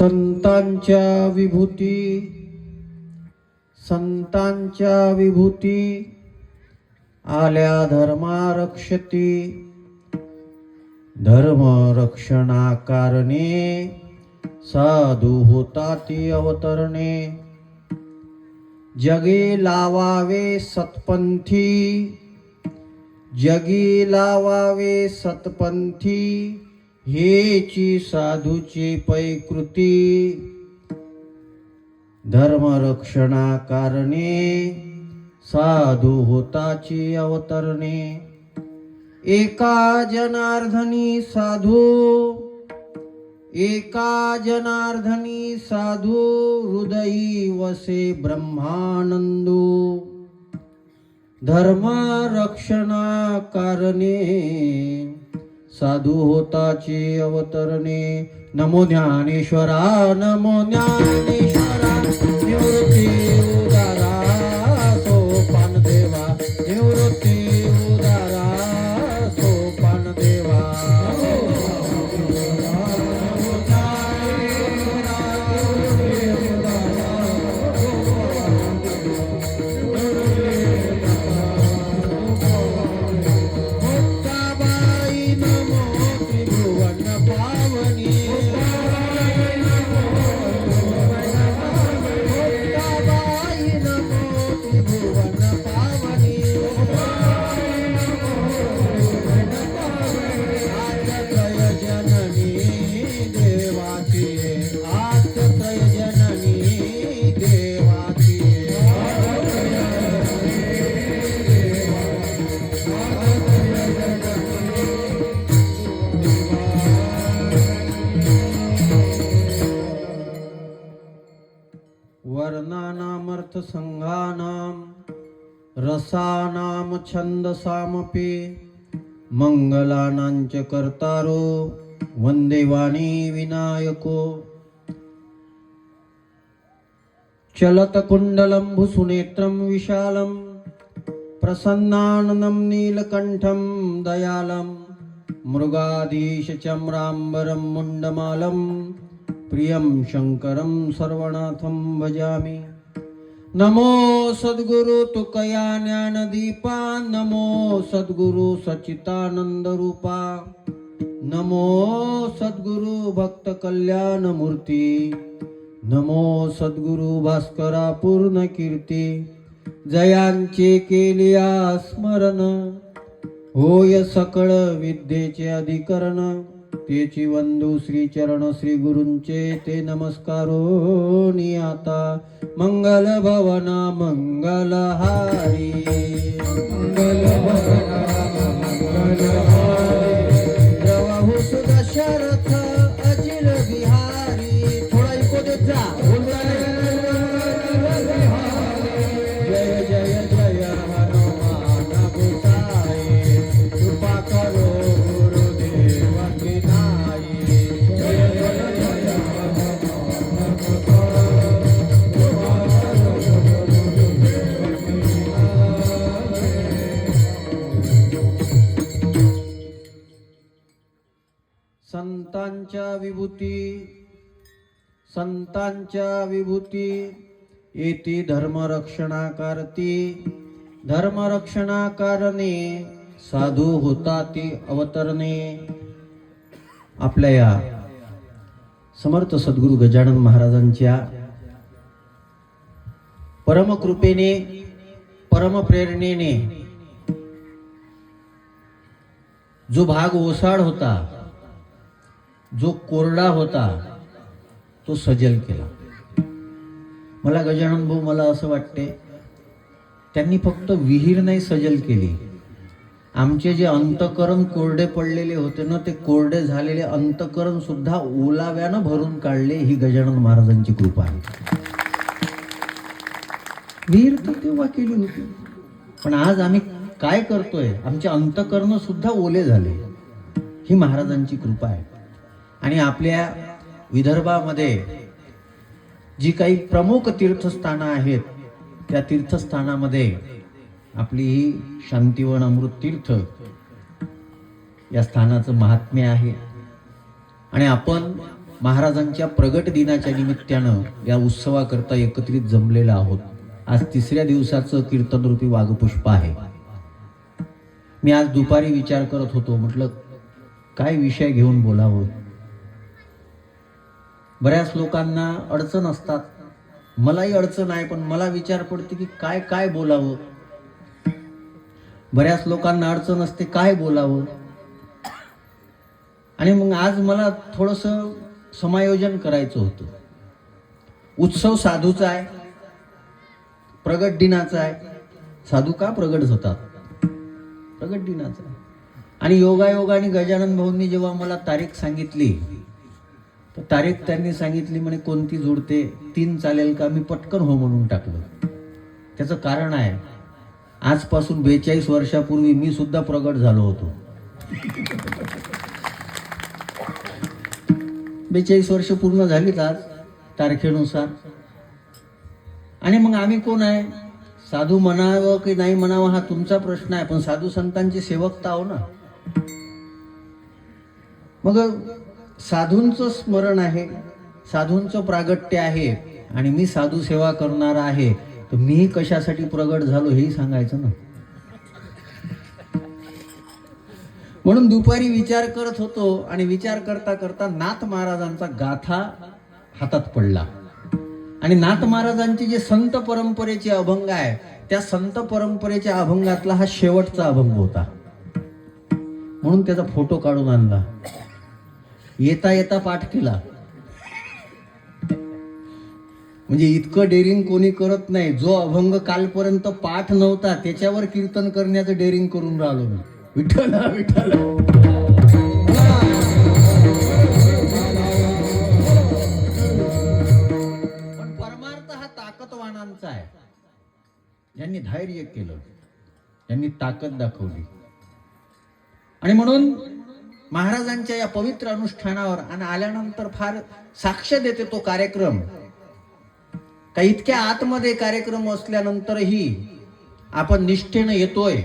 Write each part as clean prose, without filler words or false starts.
संतांच्या विभूती, संतांच्या विभूती आल्या धर्मारक्षती, धर्म रक्षणाकारणे साधू होताती अवतरणे. जगी लावावे सत्पंथी, जगी लावावे सत्पंथी, हेची साधूची पैकृती. धर्मरक्षणाकारणे साधू होताची अवतरणे. एका जनार्दनी साधू, एका जनार्दनी साधू, हृदयी वसे ब्रह्मानंदू. धर्मरक्षणाकारणे साधू होताची अवतरणे. नमो ज्ञानेश्वरा, नमो ज्ञानेश्वरा, निवृत्ती उदारा सोपान देवा, निवृत्ती उदारा सोपान देवा. वर्णानामर्थ संघानाम रसानाम छंदसामपि मंगलानांच कर्तारो वंदे वाणी विनायको. चलत कुंडलं भुसुनेत्रं विशालं प्रसन्नाननं नीलकंठं दयालं मृगाधीश चम्रांबरं मुंडमालं प्रियं शंकरं सर्वनाथं भजामि. नमो सद्गुरु तुकया ज्ञानदीपा, नमो सद्गुरु सच्चिदानंद रूपा, नमो सद्गुरु भक्त कल्याण मूर्ती, नमो सद्गुरु भास्करा पूर्ण कीर्ती. जयांचे केलिया स्मरण, होय सकळ विद्येचे अधिकरण. तेची वंदू श्री चरण श्री गुरूंचे ते नमस्कारो नियाता. मंगल भवना मंगलहारी, मंगल भवना मंगलहारी. प्रवाहु सुदशरथ अजिल बिहारी. थोडा इको देत जा. जय जय जय हनुमान गोसाई, कृपा करो गुरुदेव की नाई. जय जय जय हनुमान संतांच्या विभूती, संतांच्या विभूती येती धर्मरक्षणाकारती. धर्मरक्षणाकारणे साधू होताती अवतरणे. आपल्या या समर्थ सद्गुरु गजानन महाराजांच्या परमकृपेने परमप्रेरणेने जो भाग ओसाड होता, जो कोरडा होता, तो सजल केला. मला गजानन भाऊ, मला असं वाटते त्यांनी फक्त विहीर नाही सजल केली, आमचे जे अंतकरण कोरडे पडलेले होते ना, ते कोरडे झालेले अंतकरण सुद्धा ओलाव्यानं भरून काढले. ही गजानन महाराजांची कृपा आहे. विहीर तर तेव्हा केली होती, पण आज आम्ही काय करतोय, आमचे अंतकरण सुद्धा ओले झाले. ही महाराजांची कृपा आहे. आणि आपल्या विदर्भामध्ये जी काही प्रमुख तीर्थस्थानं आहेत, त्या तीर्थस्थानामध्ये आपली ही शांतिवन अमृत तीर्थ या स्थानाचं महात्म्य आहे. आणि आपण महाराजांच्या प्रगट दिनाच्या निमित्तानं या उत्सवाकरता एकत्रित जमलेलो आहोत. आज 3ऱ्या दिवसाचं कीर्तनरूपी वाघपुष्प आहे. मी आज दुपारी विचार करत होतो, म्हटलं काय विषय घेऊन बोलावं. बऱ्याच लोकांना अडचण असतात, मलाही अडचण आहे, पण मला विचार पडते की काय काय बोलावं. बऱ्याच लोकांना अडचण असते काय बोलावं. आणि मग आज मला थोडंसं समायोजन करायचं होतं. उत्सव साधूचा आहे, प्रगट दिनाचा आहे. साधू का प्रगट होतात? प्रगट दिनाचा आहे. आणि योगायोगाने गजानन भाऊंनी जेव्हा मला तारीख सांगितली, तर तारीख त्यांनी सांगितली म्हणे कोणती जुळते, 3 चालेल का? मी पटकन हो म्हणून टाकलं. त्याचं कारण आहे, आजपासून 42 वर्षापूर्वी मी सुद्धा प्रगट झालो होतो. 42 वर्ष पूर्ण झालीत आज तारखेनुसार. आणि मग आम्ही कोण आहे? साधू म्हणावं की नाही म्हणावं हा तुमचा प्रश्न आहे, पण साधू संतांचे सेवक तर आहो ना. मग साधूंचं स्मरण आहे, साधूंचं प्रागट्य आहे, आणि मी साधू सेवा करणार आहे, तर मी कशासाठी प्रगट झालो हेही सांगायचं ना. म्हणून दुपारी विचार करत होतो, आणि विचार करता करता नाथ महाराजांचा गाथा हातात पडला. आणि नाथ महाराजांचे जे संत परंपरेचे अभंग आहे, त्या संत परंपरेच्या अभंगातला हा शेवटचा अभंग होता. म्हणून त्याचा फोटो काढून आणला. येता येता पाठ केला. म्हणजे इतकं डेअरिंग कोणी करत नाही. जो अभंग कालपर्यंत पाठ नव्हता त्याच्यावर कीर्तन करण्याचं डेअरिंग करून राहिलो मी. विठ्ठल विठ्ठल. पण परमार्थ हा ताकदवानांचा आहे. ज्यांनी धैर्य केलं, ज्यांनी ताकद दाखवली. आणि म्हणून महाराजांच्या या पवित्र अनुष्ठानावर आणि आल्यानंतर फार साक्ष देते तो कार्यक्रम. का इतक्या आतमध्ये कार्यक्रम असल्यानंतरही आपण निष्ठेनं येतोय,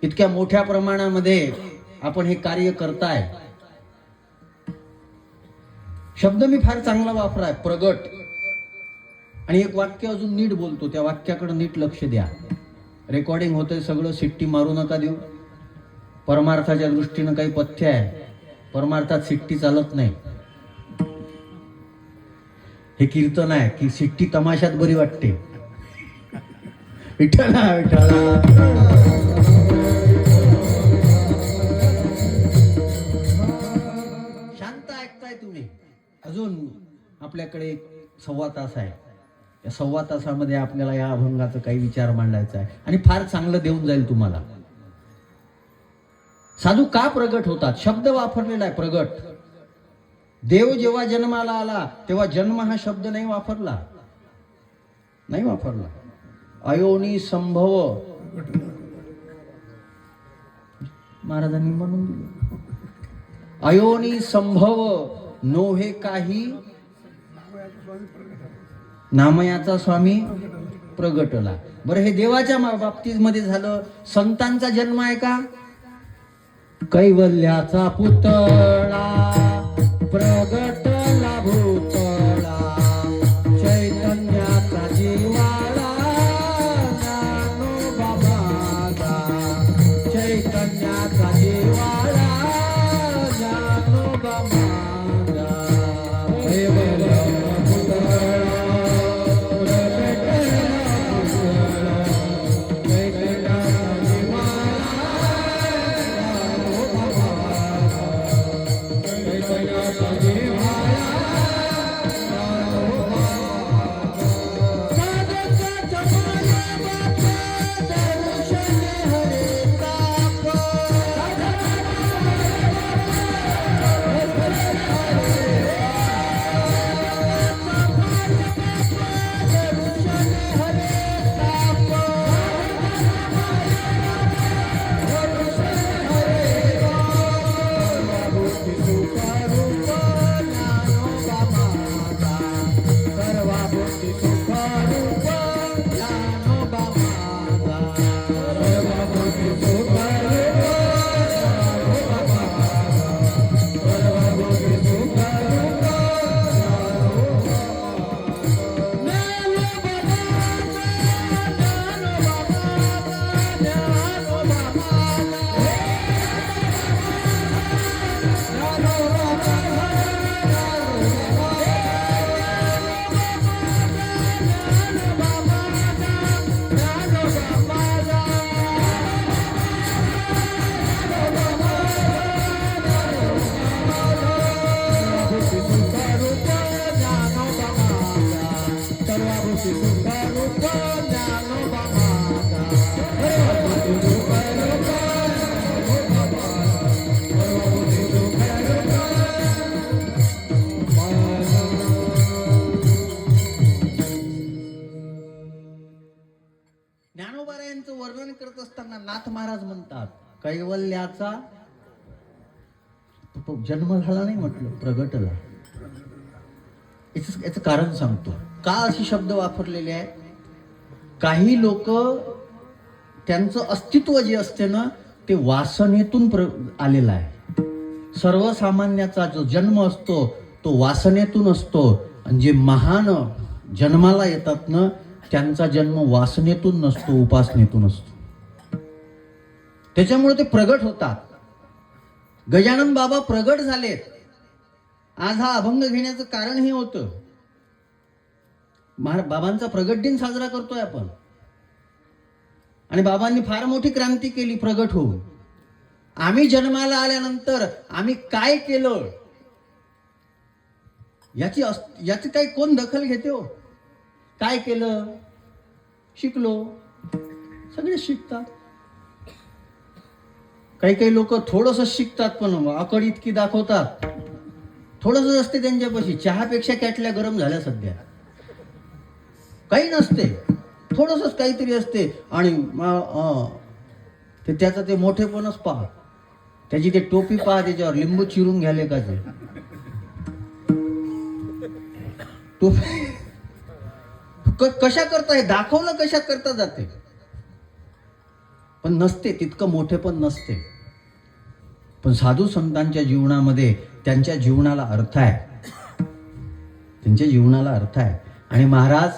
इतक्या मोठ्या प्रमाणामध्ये आपण हे कार्य करताय. शब्द मी फार चांगला वापराय, प्रगट. आणि एक वाक्य अजून नीट बोलतो, त्या वाक्याकडे नीट लक्ष द्या. रेकॉर्डिंग होतंय सगळं, शिट्टी मारू नका देऊ. परमार्थाच्या दृष्टीनं काही पथ्य आहे, परमार्थात शिट्टी चालत नाही. हे कीर्तन आहे की शिट्टी तमाशात बरी वाटते. विठ्ठला विठ्ठला. शांत ऐकताय तुम्ही. अजून आपल्याकडे 1.25 तास आहे. या 1.25 तासामध्ये आपल्याला या अभंगाचा काही विचार मांडायचा आहे, आणि फार चांगलं देऊन जाईल तुम्हाला. साधू का प्रगट होतात? शब्द वापरलेला आहे प्रगट. देव जेव्हा जन्माला आला तेव्हा जन्म हा शब्द नाही वापरला. अयोनी संभव महाराजांनी म्हणून दिलं. अयोनी संभव नोहे काही, नामयाचा स्वामी प्रगटला. बरं, हे देवाच्या बाबतीमध्ये झालं. संतांचा जन्म आहे का? कैवल्याचा पुतळा प्रगटला भूतळा, चैतन्याचा जिवाळा ज्ञानोबा माझा, चैतन्याचा जिवाळा ज्ञानोबा माझा. कैवल्याचा पुतळा प्रगटला भूतळा, ज्ञानोबारायांचं वर्णन करत असताना नाथ महाराज म्हणतात, कैवल्याचा जन्म झाला नाही म्हटलं, प्रगटला. याचं कारण सांगतो, का अशी शब्द वापरलेले आहे. काही लोक त्यांचं अस्तित्व जे असते ना ते वासनेतून आलेलं आहे. सर्वसामान्याचा जो जन्म असतो तो वासनेतून असतो, आणि जे महान जन्माला येतात ना त्यांचा जन्म वासनेतून नसतो, उपासनेतून असतो. त्याच्यामुळे ते प्रगट होतात. गजानन बाबा प्रगट झालेत. आज हा अभंग घेण्याचं कारण हे होतं. बाबांचा प्रगट दिन साजरा करतोय आपण, आणि बाबांनी फार मोठी क्रांती केली प्रगट होऊन. आम्ही जन्माला आल्यानंतर आम्ही काय केलं याची काही कोण दखल घेते हो. काय केलं, शिकलो, सगळे शिकतात. काही काही लोक थोडस शिकतात पण आकड इतकी दाखवतात. थोडस असते त्यांच्यापाशी, चहापेक्षा कॅटल्या गरम झाल्या सध्या. काही नसते, थोडस काहीतरी असते, आणि त्याचं ते मोठेपणच पहा. त्याची ते टोपी पहा, त्याच्यावर लिंबू चिरून घ्याले का ते टोपी कशा करता, हे दाखवलं कशा करता जाते, पण नसते तितकं मोठे पण नसते. पण साधू संतांच्या जीवनामध्ये त्यांच्या जीवनाला अर्थ आहे, त्यांच्या जीवनाला अर्थ आहे. आणि महाराज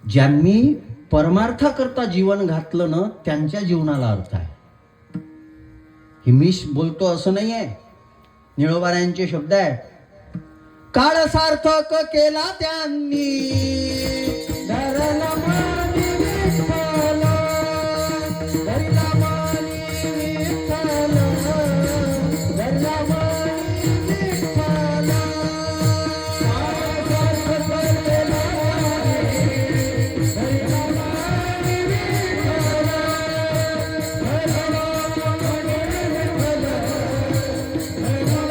ज्यांनी परमार्थाकरता जीवन घातलं ना त्यांच्या जीवनाला अर्थ आहे. हे मी बोलतो असं नाही आहे, निळोबारायांचे शब्द आहे. काळ सार्थक केला त्यांनी, धरला मानी विठ्ठल, धरला मानी विठ्ठल, धरला मानी विठ्ठल. काळ सार्थक केला त्यांनी, धरला मानी विठ्ठल, धरला मानी विठ्ठल, धरला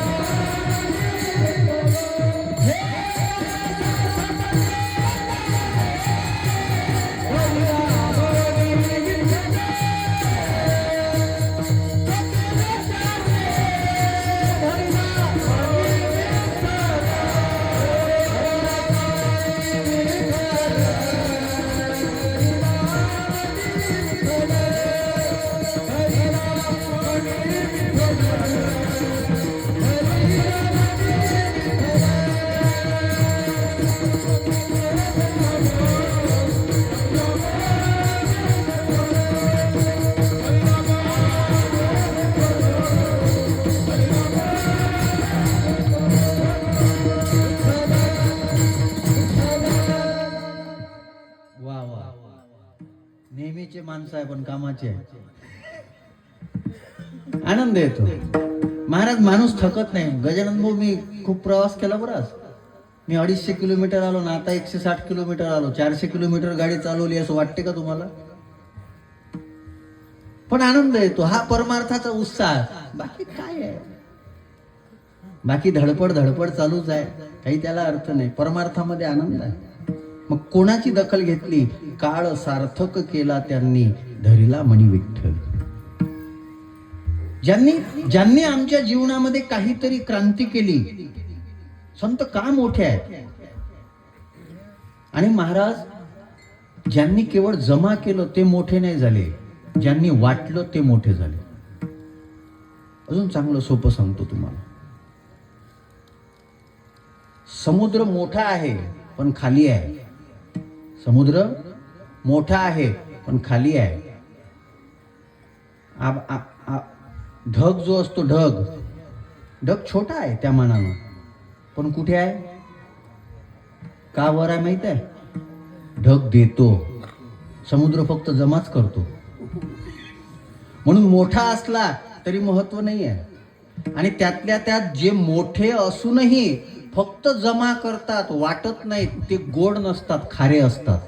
नेहमीचे माणसं आहे पण कामाचे आहे. आनंद येतो. महाराज माणूस थकत नाही. गजानन भाऊ, मी खूप प्रवास केला बराच. मी 250 किलोमीटर आलो ना, आता 160 किलोमीटर आलो. 400 किलोमीटर गाडी चालवली असं वाटते का तुम्हाला? पण आनंद येतो. हा परमार्थाचा उत्साह. बाकी काय आहे, बाकी धडपड चालूच आहे, काही त्याला अर्थ नाही. परमार्थामध्ये आनंद आहे. मग कोणाची दखल घेतली? काळ सार्थक केला त्यांनी, धरिला मणी विठ्ठल. ज्यांनी आमच्या जीवनामध्ये काहीतरी क्रांती केली. संत का मोठे आहेत. आणि महाराज ज्यांनी केवळ जमा केलं ते मोठे नाही झाले, ज्यांनी वाटलं ते मोठे झाले. अजून चांगलं सोपं सांगतो तुम्हाला. समुद्र मोठा आहे पण खाली आहे. समुद्र मोठा आहे पण खाली आहे. ढग जो असतो, ढग छोटा आहे त्या मानानं, पण कुठे आहे? का वर आहे माहित आहे? ढग देतो, समुद्र फक्त जमाच करतो. म्हणून मोठा असला तरी महत्व नाही आहे. आणि त्यातल्या त्यात जे मोठे असूनही फक्त जमा करतात, वाटत नाहीत. ते गोड नसतात, खारे असतात.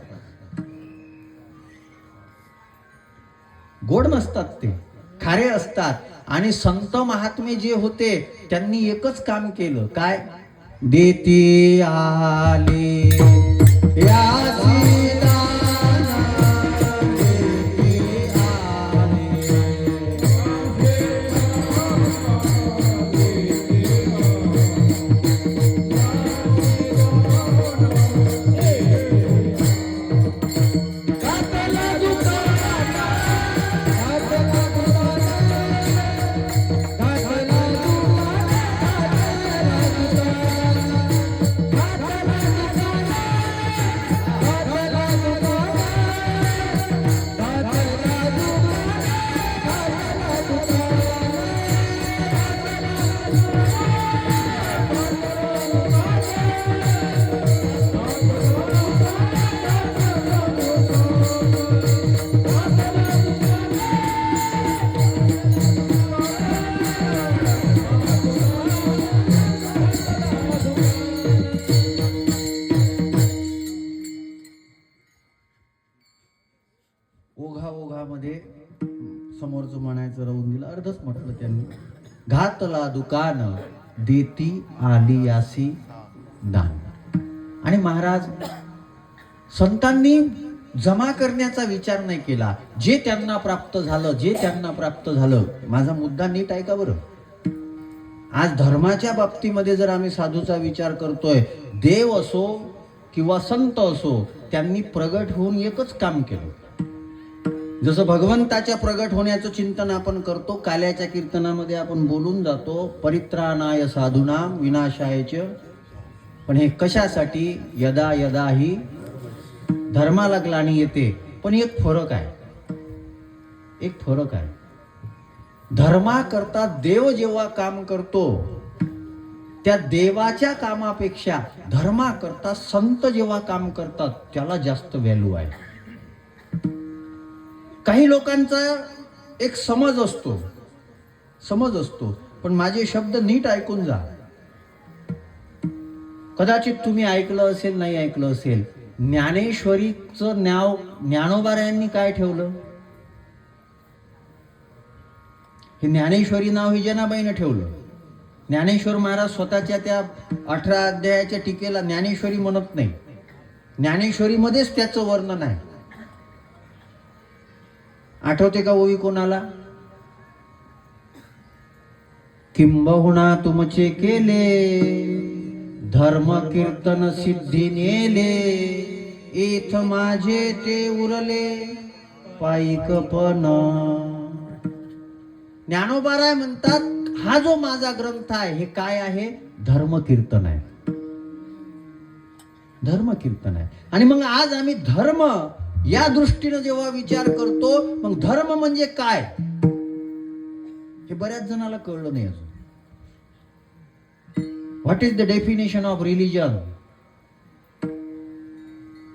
गोड नसतात, ते खारे असतात. आणि संत महात्मे जे होते त्यांनी एकच काम केलं, काय? देती आले यासी दान, देती आले. ओघामध्ये समोरचं म्हणायचं राहून दिलं, अर्धच म्हटलं त्यांनी. घातला दुकान, देती आली यासी दान. आणि महाराज संतांनी जमा करण्याचा विचार नाही केला. जे त्यांना प्राप्त झालं, जे त्यांना प्राप्त झालं. माझा मुद्दा नीट ऐका बरं. आज धर्माच्या बाबतीमध्ये जर आम्ही साधूचा विचार करतोय, देव असो किंवा संत असो, त्यांनी प्रगट होऊन एकच काम केलं. जसं भगवंताच्या प्रगट होण्याचं चिंतन आपण करतो, काल्याच्या कीर्तनामध्ये आपण बोलून जातो, परित्राणाय साधूनाम विनाशायच. पण हे कशासाठी? यदा यदा ही धर्माला ग्लानी येते. पण एक फरक आहे, एक फरक आहे. धर्माकरता देव जेव्हा काम करतो, त्या देवाच्या कामापेक्षा धर्माकरता संत जेव्हा काम करतात त्याला जास्त व्हॅल्यू आहे. काही लोकांचा एक समज असतो, पण माझे शब्द नीट ऐकून जा. कदाचित तुम्ही ऐकलं असेल, नाही ऐकलं असेल, ज्ञानेश्वरीचं नाव ज्ञानोबारायांनी काय ठेवलं? हे ज्ञानेश्वरी नाव ही जनाबाईनं ठेवलं. ज्ञानेश्वर महाराज स्वतःच्या त्या 18 अध्यायाच्या टीकेला ज्ञानेश्वरी म्हणत नाही. ज्ञानेश्वरीमध्येच त्याचं वर्णन आहे. आठवते का ओवी कोणाला? किंबहुना तुमचे केले धर्म कीर्तन सिद्धी नेले, एथ माझे ते उरले पायिकपण. ज्ञानोबाराय म्हणतात, हा जो माझा ग्रंथ आहे हे काय आहे? धर्मकीर्तन आहे, धर्मकीर्तन आहे. आणि मग आज आम्ही धर्म या दृष्टीने जेव्हा विचार करतो, मग धर्म म्हणजे काय हे बऱ्याच जणाला कळलं नाही अजून. What is the definition of religion?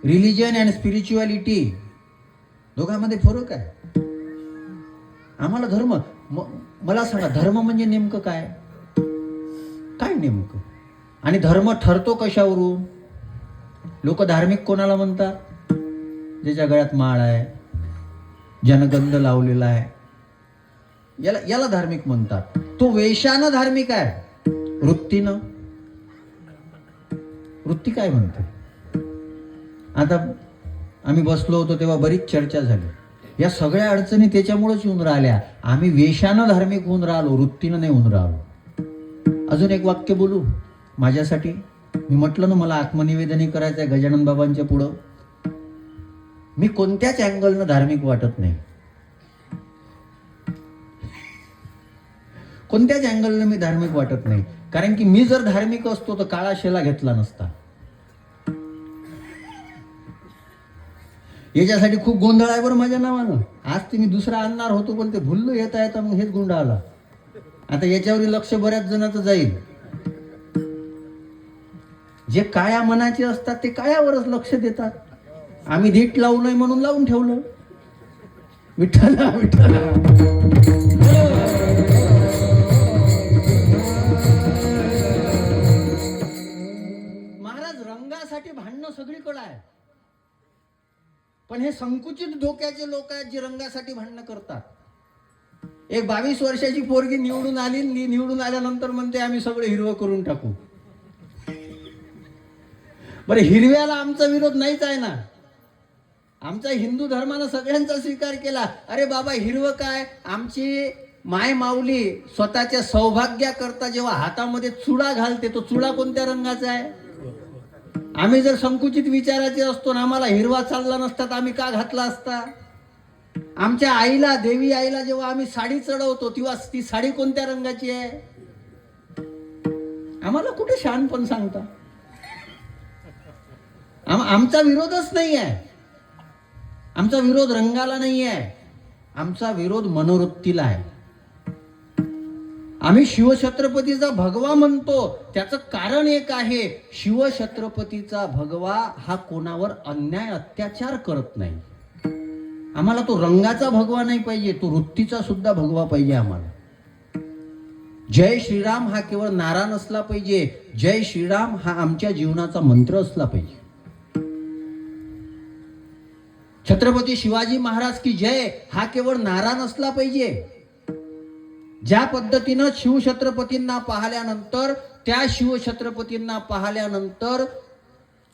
Religion and spirituality दोघांमध्ये फरक आहे. आम्हाला धर्म, मला सांगा धर्म म्हणजे नेमकं काय? काय नेमकं? आणि धर्म ठरतो कशावरून? लोक धार्मिक कोणाला म्हणतात? ज्याच्या गळ्यात माळ आहे, ज्यानं गंध लावलेला आहे, याला धार्मिक म्हणतात. तो वेशानं धार्मिक आहे, वृत्तीनं? वृत्ती काय म्हणते? आता आम्ही बसलो होतो तेव्हा बरीच चर्चा झाली. या सगळ्या अडचणी त्याच्यामुळेच येऊन राहिल्या. आम्ही वेशानं धार्मिक होऊन राहिलो, वृत्तीनं नाही होऊन राहिलो. अजून एक वाक्य बोलू माझ्यासाठी. मी म्हटलं ना, मला आत्मनिवेदनी करायचं आहे गजानन बाबांच्या पुढं. मी कोणत्याच अँगलनं धार्मिक वाटत नाही, कोणत्याच अँगलनं मी धार्मिक वाटत नाही. कारण की मी जर धार्मिक असतो तर काळा शेला घेतला नसता. याच्यासाठी खूप गोंधळ आहे बरं माझ्या नावानं. आज ते मी दुसरा आणणार होतो, पण ते भुललो येता येता मग हेच गोंधळ आला. आता याच्यावर लक्ष बऱ्याच जणांचं जाईल. जे काळ्या मनाचे असतात ते काळ्यावरच लक्ष देतात. आम्ही धीट लावू नये म्हणून लावून ठेवलं. विठ्ठला विठ्ठला. रंगासाठी भांडणं सगळीकडे आहे, पण हे संकुचित डोक्याचे लोक आहेत जे रंगासाठी भांडणं करतात. एक 22 वर्षाची पोरगी निवडून आली, निवडून आल्यानंतर म्हणते आम्ही सगळं हिरवं करून टाकू. बरं, हिरव्याला आमचा विरोध नाहीच आहे ना. आमच्या हिंदू धर्मानं सगळ्यांचा स्वीकार केला. अरे बाबा, हिरवं काय? आमची माय माऊली स्वतःच्या सौभाग्याकरता जेव्हा हातामध्ये चुडा घालते, तो चुडा कोणत्या रंगाचा आहे? आम्ही जर संकुचित विचाराचे असतो ना, आम्हाला हिरवा चालला नसता तर आम्ही का घातला असता? आमच्या आईला, देवी आईला जेव्हा आम्ही साडी चढवतो तेव्हा ती साडी कोणत्या रंगाची आहे? आम्हाला कुठे शहाणपण सांगता? आमचा विरोधच नाही आहे. आमचा विरोध रंगाला नाही आहे, आमचा विरोध मनोवृत्तीला आहे. आम्ही शिवछत्रपतीचा भगवा म्हणतो, त्याचं कारण एक आहे, शिवछत्रपतीचा भगवा हा कोणावर अन्याय अत्याचार करत नाही. आम्हाला तो रंगाचा भगवा नाही पाहिजे, तो वृत्तीचा सुद्धा भगवा पाहिजे आम्हाला. जय श्रीराम हा केवळ नारा नसला पाहिजे, जय श्रीराम हा आमच्या जीवनाचा मंत्र असला पाहिजे. छत्रपती शिवाजी महाराज की जय हा केवळ नारा नसला पाहिजे. ज्या पद्धतीनं शिवछत्रपतींना पाहिल्यानंतर, त्या शिवछत्रपतींना पाहिल्यानंतर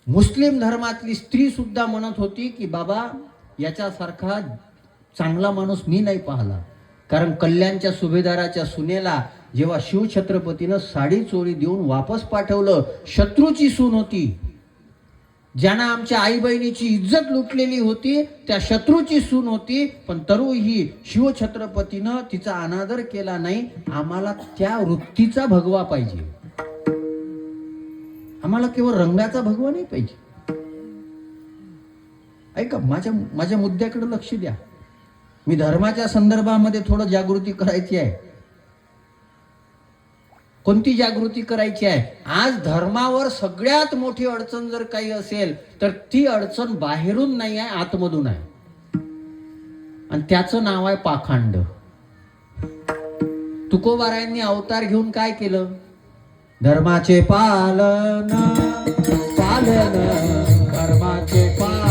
मुस्लिम धर्मातली स्त्री सुद्धा म्हणत होती की बाबा, याच्यासारखा चांगला माणूस मी नाही पाहिला. कारण कल्याणच्या सुभेदाराच्या सुनेला जेव्हा शिवछत्रपतीनं साडी चोरी देऊन वापस पाठवलं, शत्रूची सून होती, ज्यांना आमच्या आई बहिणीची इज्जत लुटलेली होती, त्या शत्रूची सून होती, पण तरीही शिवछत्रपतीनं तिचा अनादर केला नाही. आम्हाला त्या वृत्तीचा भगवा पाहिजे, आम्हाला केवळ रंगाचा भगवा नाही पाहिजे. ऐका, माझ्या मुद्द्याकडे लक्ष द्या. मी धर्माच्या संदर्भामध्ये थोडं जागृती करायची आहे. कोणती जागृती करायची आहे? आज धर्मावर सगळ्यात मोठी अडचण जर काही असेल तर ती अडचण बाहेरून नाही आहे, आतमधून आहे, आणि त्याचं नाव आहे पाखंड. तुकोबारायांनी अवतार घेऊन काय केलं? धर्माचे पालन पालन, धर्माचे पालन,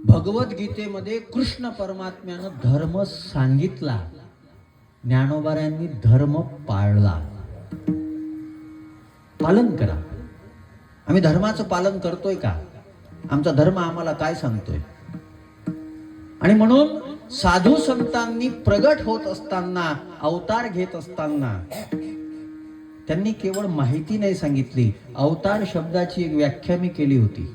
भगवद्गीतेमध्ये कृष्ण परमात्म्यानं धर्म सांगितला, ज्ञानोबारायांनी धर्म पाळला. पालन करा. आम्ही धर्माचं पालन करतोय का? आमचा धर्म आम्हाला काय सांगतोय? आणि म्हणून साधू संतांनी प्रगट होत असताना, अवतार घेत असताना त्यांनी केवळ माहिती नाही सांगितली, अवतार शब्दाची एक व्याख्या मी केली होती.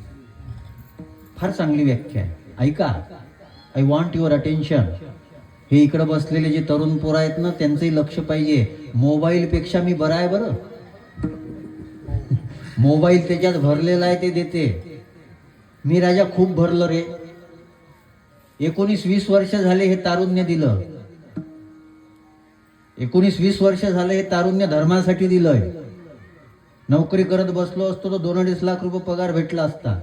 फार चांगली व्याख्या आहे, ऐका. I want your attention. हे इकडे बसलेले जे तरुण पोरं आहेत ना, त्यांचंही लक्ष पाहिजे. मोबाईल पेक्षा मी बरा आहे बरं. मोबाईल त्याच्यात भरलेला आहे ते देते. मी राजा खूप भरलं रे. 19-20 वर्ष झाले हे तारुण्य दिलं. 19-20 वर्ष झाले हे तारुण्य धर्मासाठी दिलंय. नोकरी करत बसलो असतो तर 2-2.5 लाख रुपये पगार भेटला असता.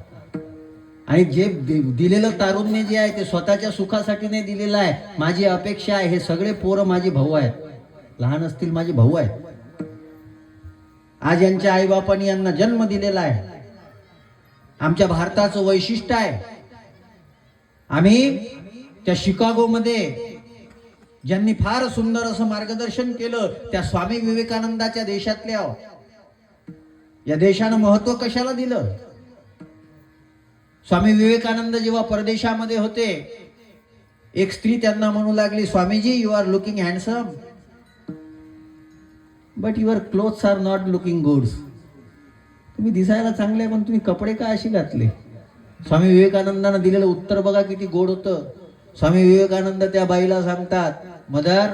आणि जे दिलेलं तारुण्य जे आहे ते स्वतःच्या सुखासाठी नाही दिलेलं आहे. माझी अपेक्षा आहे, हे सगळे पोरं माझे भाऊ आहेत, लहान असतील माझे भाऊ आहेत. आज यांच्या आईबापांनी यांना जन्म दिलेला आहे. आमच्या भारताचं वैशिष्ट्य आहे, आम्ही त्या शिकागोमध्ये ज्यांनी फार सुंदर असं मार्गदर्शन केलं, त्या स्वामी विवेकानंदाच्या देशातल्या या देशानं महत्व कशाला दिलं? स्वामी विवेकानंद जेव्हा परदेशामध्ये होते, एक स्त्री त्यांना म्हणू लागली, Swamiji, you are looking handsome but your clothes are not looking goods. तुम्ही दिसायला चांगले पण तुम्ही कपडे काय अशी घातले? स्वामी विवेकानंदानं दिलेलं उत्तर बघा किती गोड होतं. स्वामी विवेकानंद त्या बाईला सांगतात, mother,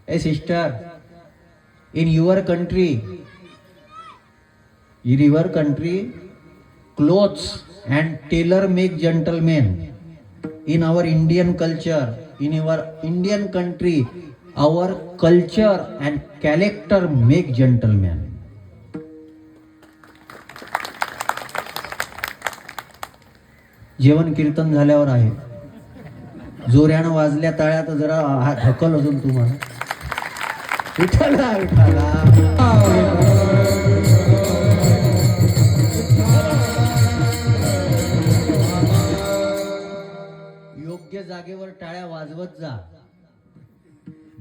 A sister, in your country clothes and tailor make gentlemen. In our Indian culture, in our Indian country, our culture and character make gentlemen. जेवण कीर्तन झाल्यावर आहे, जोऱ्यानं वाजल्या टाळ्या तर जरा ढकल अजून तुम्हाला. विठ्ठला विठ्ठला. योग्य जागेवर टाळ्या वाजवत जा.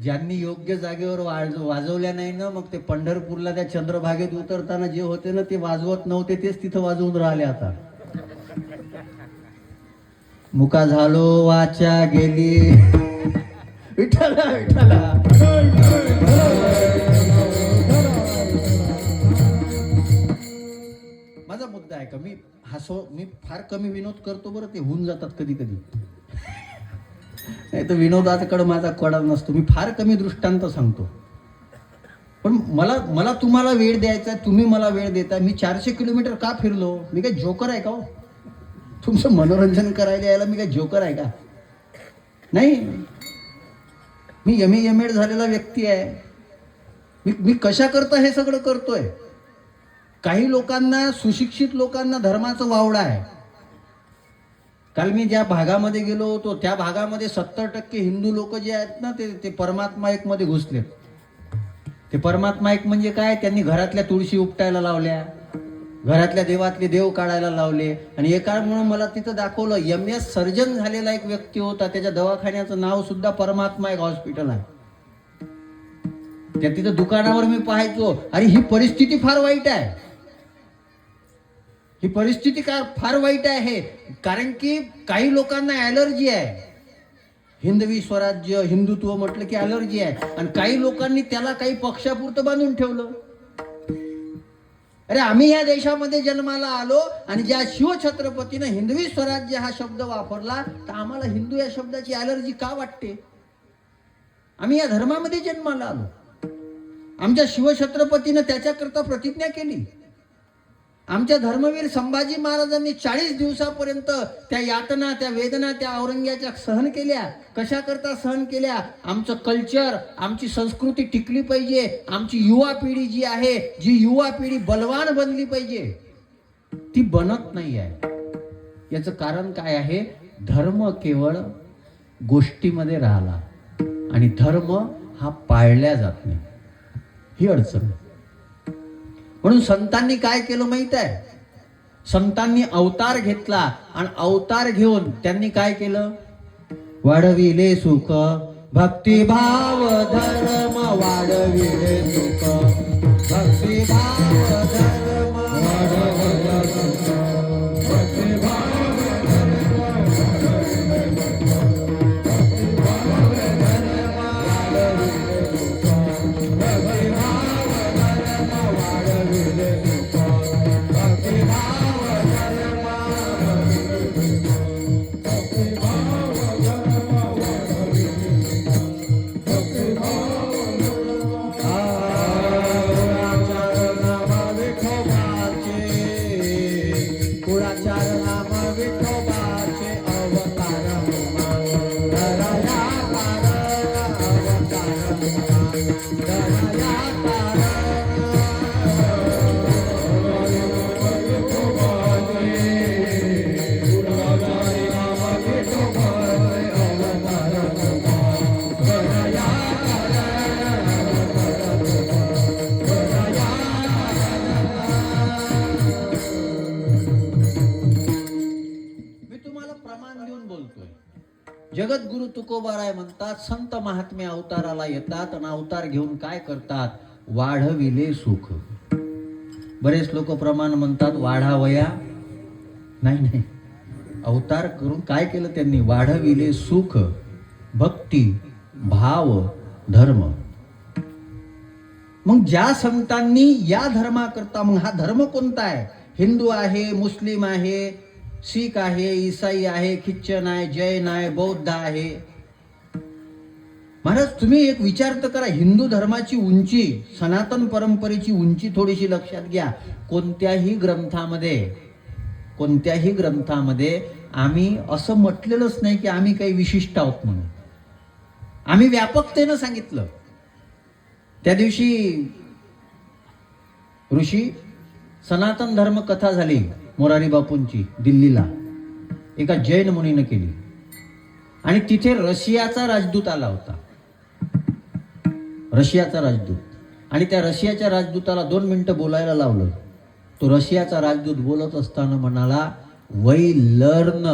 ज्यांनी योग्य जागेवर वाजवल्या नाही ना, मग ते पंढरपूरला त्या चंद्रभागेत उतरताना जे होते ना, ते वाजवत नव्हते, तेच तिथं वाजवून राहिले. आता मुका झालो वाचा गेली. विठ्ठला विठ्ठला. माझा मुद्दा आहे का, मी फार कमी विनोद करतो बरं, ते होऊन जातात कधी कधी. नाही तर विनोदाकडे माझा कड़ा नसतो. मी फार कमी दृष्टांत सांगतो, पण मला तुम्हाला वेळ द्यायचा, तुम्ही मला वेळ देता. मी 400 किलोमीटर का फिरलो? मी काय जोकर आहे का हो? तुमचं मनोरंजन करायला यायला मी काय जोकर आहे का? नाही, मी MA झालेला व्यक्ती आहे. मी कशा करता हे सगळं करतोय? काही लोकांना, सुशिक्षित लोकांना धर्माचं वावडा आहे. काल मी ज्या भागामध्ये गेलो होतो, त्या भागामध्ये 70% हिंदू लोक जे आहेत ना, ते परमात्मा एक मध्ये घुसले. ते परमात्मा एक म्हणजे काय? त्यांनी घरातल्या तुळशी उपटायला लावल्या, घरातल्या देवातले देव काढायला लावले. आणि एका म्हणून मला तिथं दाखवलं, MS सर्जन झालेला एक व्यक्ती होता, त्याच्या दवाखान्याचं नाव सुद्धा परमात्मा एक हॉस्पिटल आहे. त्या तिथं दुकानावर मी पाहायचो, अरे ही परिस्थिती फार वाईट आहे. ही परिस्थिती फार वाईट आहे, कारण की काही लोकांना ॲलर्जी आहे. हिंदवी स्वराज्य, हिंदुत्व म्हटलं की ॲलर्जी आहे. आणि काही लोकांनी त्याला काही पक्षापुरतं बांधून ठेवलं. अरे आम्ही या देशामध्ये जन्माला आलो आणि ज्या शिवछत्रपतीनं हिंदवी स्वराज्य हा शब्द वापरला, तर आम्हाला हिंदू या शब्दाची ॲलर्जी का वाटते? आम्ही या धर्मामध्ये जन्माला आलो. आमच्या शिवछत्रपतीनं त्याच्याकरता प्रतिज्ञा केली. आमच्या धर्मवीर संभाजी महाराजांनी 40 दिवसापर्यंत त्या यातना, त्या वेदना, त्या औरंग्याच्या सहन केल्या. कशा करता सहन केल्या? आमचं कल्चर, आमची संस्कृती टिकली पाहिजे. आमची युवा पिढी जी आहे, जी युवा पिढी बलवान बनली पाहिजे, ती बनत नाही आहे. याचं कारण काय आहे? धर्म केवळ गोष्टीमध्ये राहिला आणि धर्म हा पाळल्या जात नाही, ही अडचण. म्हणून संतांनी काय केलं माहित आहे? संतांनी अवतार घेतला आणि अवतार घेऊन त्यांनी काय केलं? वाढविले सुख भक्तिभाव धर्म, वाढविले सुख भक्तिभाव धर्म, वाढविले सुख भक्तिभाव तुकोबाराय म्हणतात, संत महात्मे अवताराला येतात आणि अवतार घेऊन काय करतात, वाढविले सुख. बरेच लोक प्रमाण म्हणतात वाढावया, नाही, अवतार करून काय केलं त्यांनी, वाढविले सुख, भक्ती, भाव, धर्म. मग ज्या संतांनी या धर्माकरता, मग हा धर्म कोणता आहे, हिंदू आहे, मुस्लिम आहे, शीख आहे, ईसाई आहे, ख्रिश्चन आहे, जैन आहे, बौद्ध आहे. महाराज तुम्ही एक विचार तर करा, हिंदू धर्माची उंची, सनातन परंपरेची उंची थोडीशी लक्षात घ्या. कोणत्याही ग्रंथामध्ये आम्ही असं म्हटलेलंच नाही की आम्ही काही विशिष्ट आहोत म्हणून. आम्ही व्यापकतेनं सांगितलं. त्या दिवशी ऋषी सनातन धर्म कथा झाली मोरारी बापूंची दिल्लीला, एका जैन मुनीनं केली, आणि तिथे रशियाचा राजदूत आला होता, रशियाचा राजदूत. आणि त्या रशियाच्या राजदूताला 2 मिनिटं बोलायला लावलं. तो रशियाचा राजदूत बोलत असताना म्हणाला, वै लर्न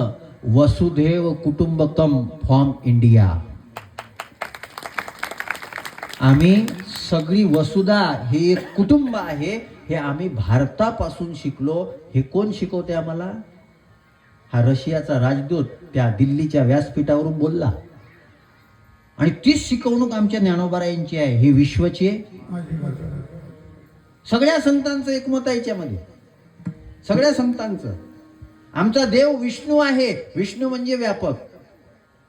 वसुधैव कुटुंबकम फ्रॉम इंडिया. आम्ही सगळी वसुधा हे एक कुटुंब आहे, हे आम्ही भारतापासून शिकलो. हे कोण शिकवते आम्हाला? हा रशियाचा राजदूत त्या दिल्लीच्या व्यासपीठावरून बोलला. आणि तीच शिकवणूक आमच्या ज्ञानोबारायांची आहे. ही विश्वची सगळ्या संतांचं एकमत आहे याच्यामध्ये, सगळ्या संतांचं. आमचा देव विष्णू आहे, विष्णू म्हणजे व्यापक.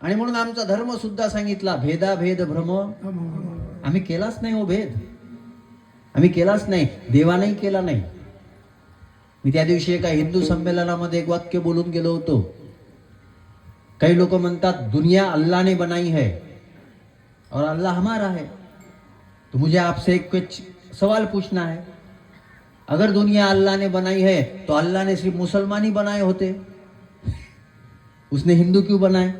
आणि म्हणून आमचा धर्म सुद्धा सांगितला, भेदाभेद भ्रम आम्ही केलाच नाही. हो भेद आम्ही केलाच नाही, देवानंही केला नाही. मी त्या दिवशी एका हिंदू संमेलनामध्ये एक वाक्य बोलून गेलो होतो. काही लोक म्हणतात दुनिया अल्लाह ने बनाई है और अल्लाह हमारा है. तो मुझे आपसे एक कुछ सवाल पूछना है, अगर दुनिया अल्लाह ने बनाई है तो अल्लाह ने सिर्फ मुसलमान ही बनाए होते, उसने हिंदू क्यों बनाए?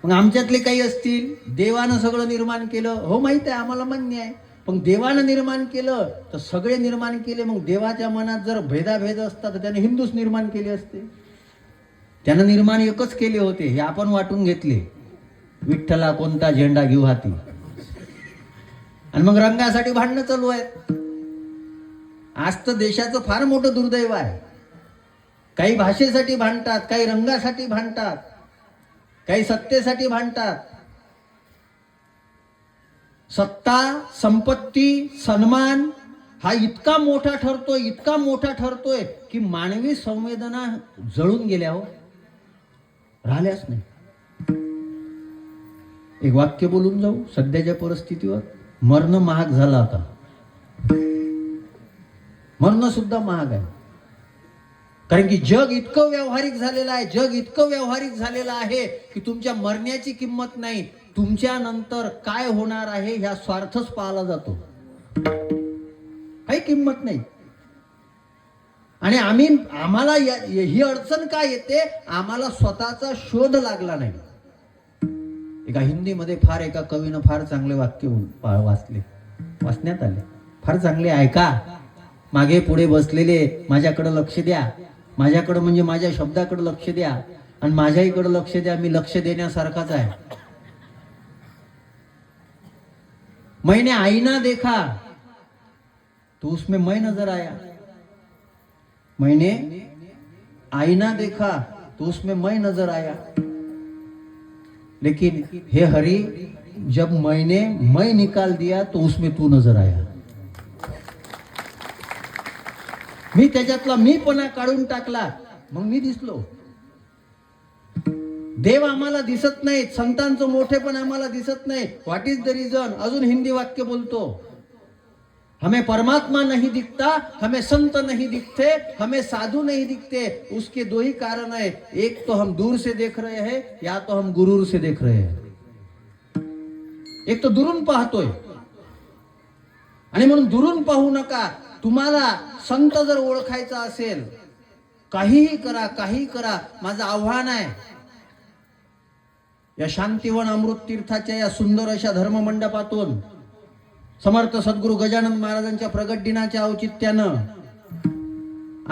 मग आमच्यातले काही असतील, देवानं सगळं निर्माण केलं, हो माहित आहे आम्हाला, मान्य आहे. पण देवानं निर्माण केलं तर सगळे निर्माण केले. मग देवाच्या मनात जर भेदाभेद असता तर त्याने हिंदूच निर्माण केले असते. त्यानं निर्माण एकच केले होते, हे आपण वाटून घेतले. विठ्ठला कोणता झेंडा घेऊ हाती, आणि मग रंगासाठी भांडणं चालू आहेत. आज तर देशाचं फार मोठं दुर्दैव आहे. काही भाषेसाठी भांडतात, काही रंगासाठी भांडतात, काही सत्तेसाठी भांडतात. सत्ता, संपत्ती, सन्मान हा इतका मोठा ठरतोय की मानवी संवेदना जळून गेल्या, हो राहिल्याच नाही. एक वाक्य बोलून जाऊ सध्याच्या परिस्थितीवर. मरण महाग झाला आता, मरण सुद्धा महाग आहे. कारण की जग इतकं व्यावहारिक झालेलं आहे की तुमच्या मरण्याची किंमत नाही, तुमच्या नंतर काय होणार आहे ह्या स्वार्थच पाळला जातो, काही किंमत नाही. आणि आम्हाला ही अडचण काय येते, आम्हाला स्वतःचा शोध लागला नाही. एका हिंदीमध्ये एका कवीनं फार चांगले वाक्य वाचण्यात आले, फार चांगले. ऐका, मागे पुढे बसलेले माझ्याकडे लक्ष द्या, माझ्याकडे म्हणजे माझ्या शब्दाकडे लक्ष द्या, आणि माझ्याकडे लक्ष द्या. मी लक्ष देण्यासारखाच आहे. मैंने आईना देखा तो उसमें मैं नजर आया, मैंने आईना देखा तो उसमें मैं नजर आया, लेकिन हे हरि जब मैंने मैं निकाल दिया तो उसमें तू नजर आया. मी त्याच्यातला मीपणा काढून टाकला, मग मी दिसलो. देव आम्हाला दिसत नाही, संतांचं मोठेपण आम्हाला दिसत नाही. What is the reason? अजून हिंदी वाक्य बोलतो, हमें परमात्मा नहीं दिखता, हमें संत नहीं दिखते, हमें साधु नहीं दिखते. उसके 2 ही कारण है, एक तो हम दूर से देख रहे हैं, या तो हम गुरूर से देख रहे हैं. एक तो दुरून पाहतोय, आणि म्हणून दुरून पाहू नका. तुम्हाला संत जर ओळखायचा असेल, काहीही करा, माझं आव्हान आहे. या शांतीवन अमृत तीर्थाच्या या सुंदर अशा धर्ममंडपातून समर्थ सद्गुरू गजानन महाराजांच्या प्रगट दिनाच्या औचित्यानं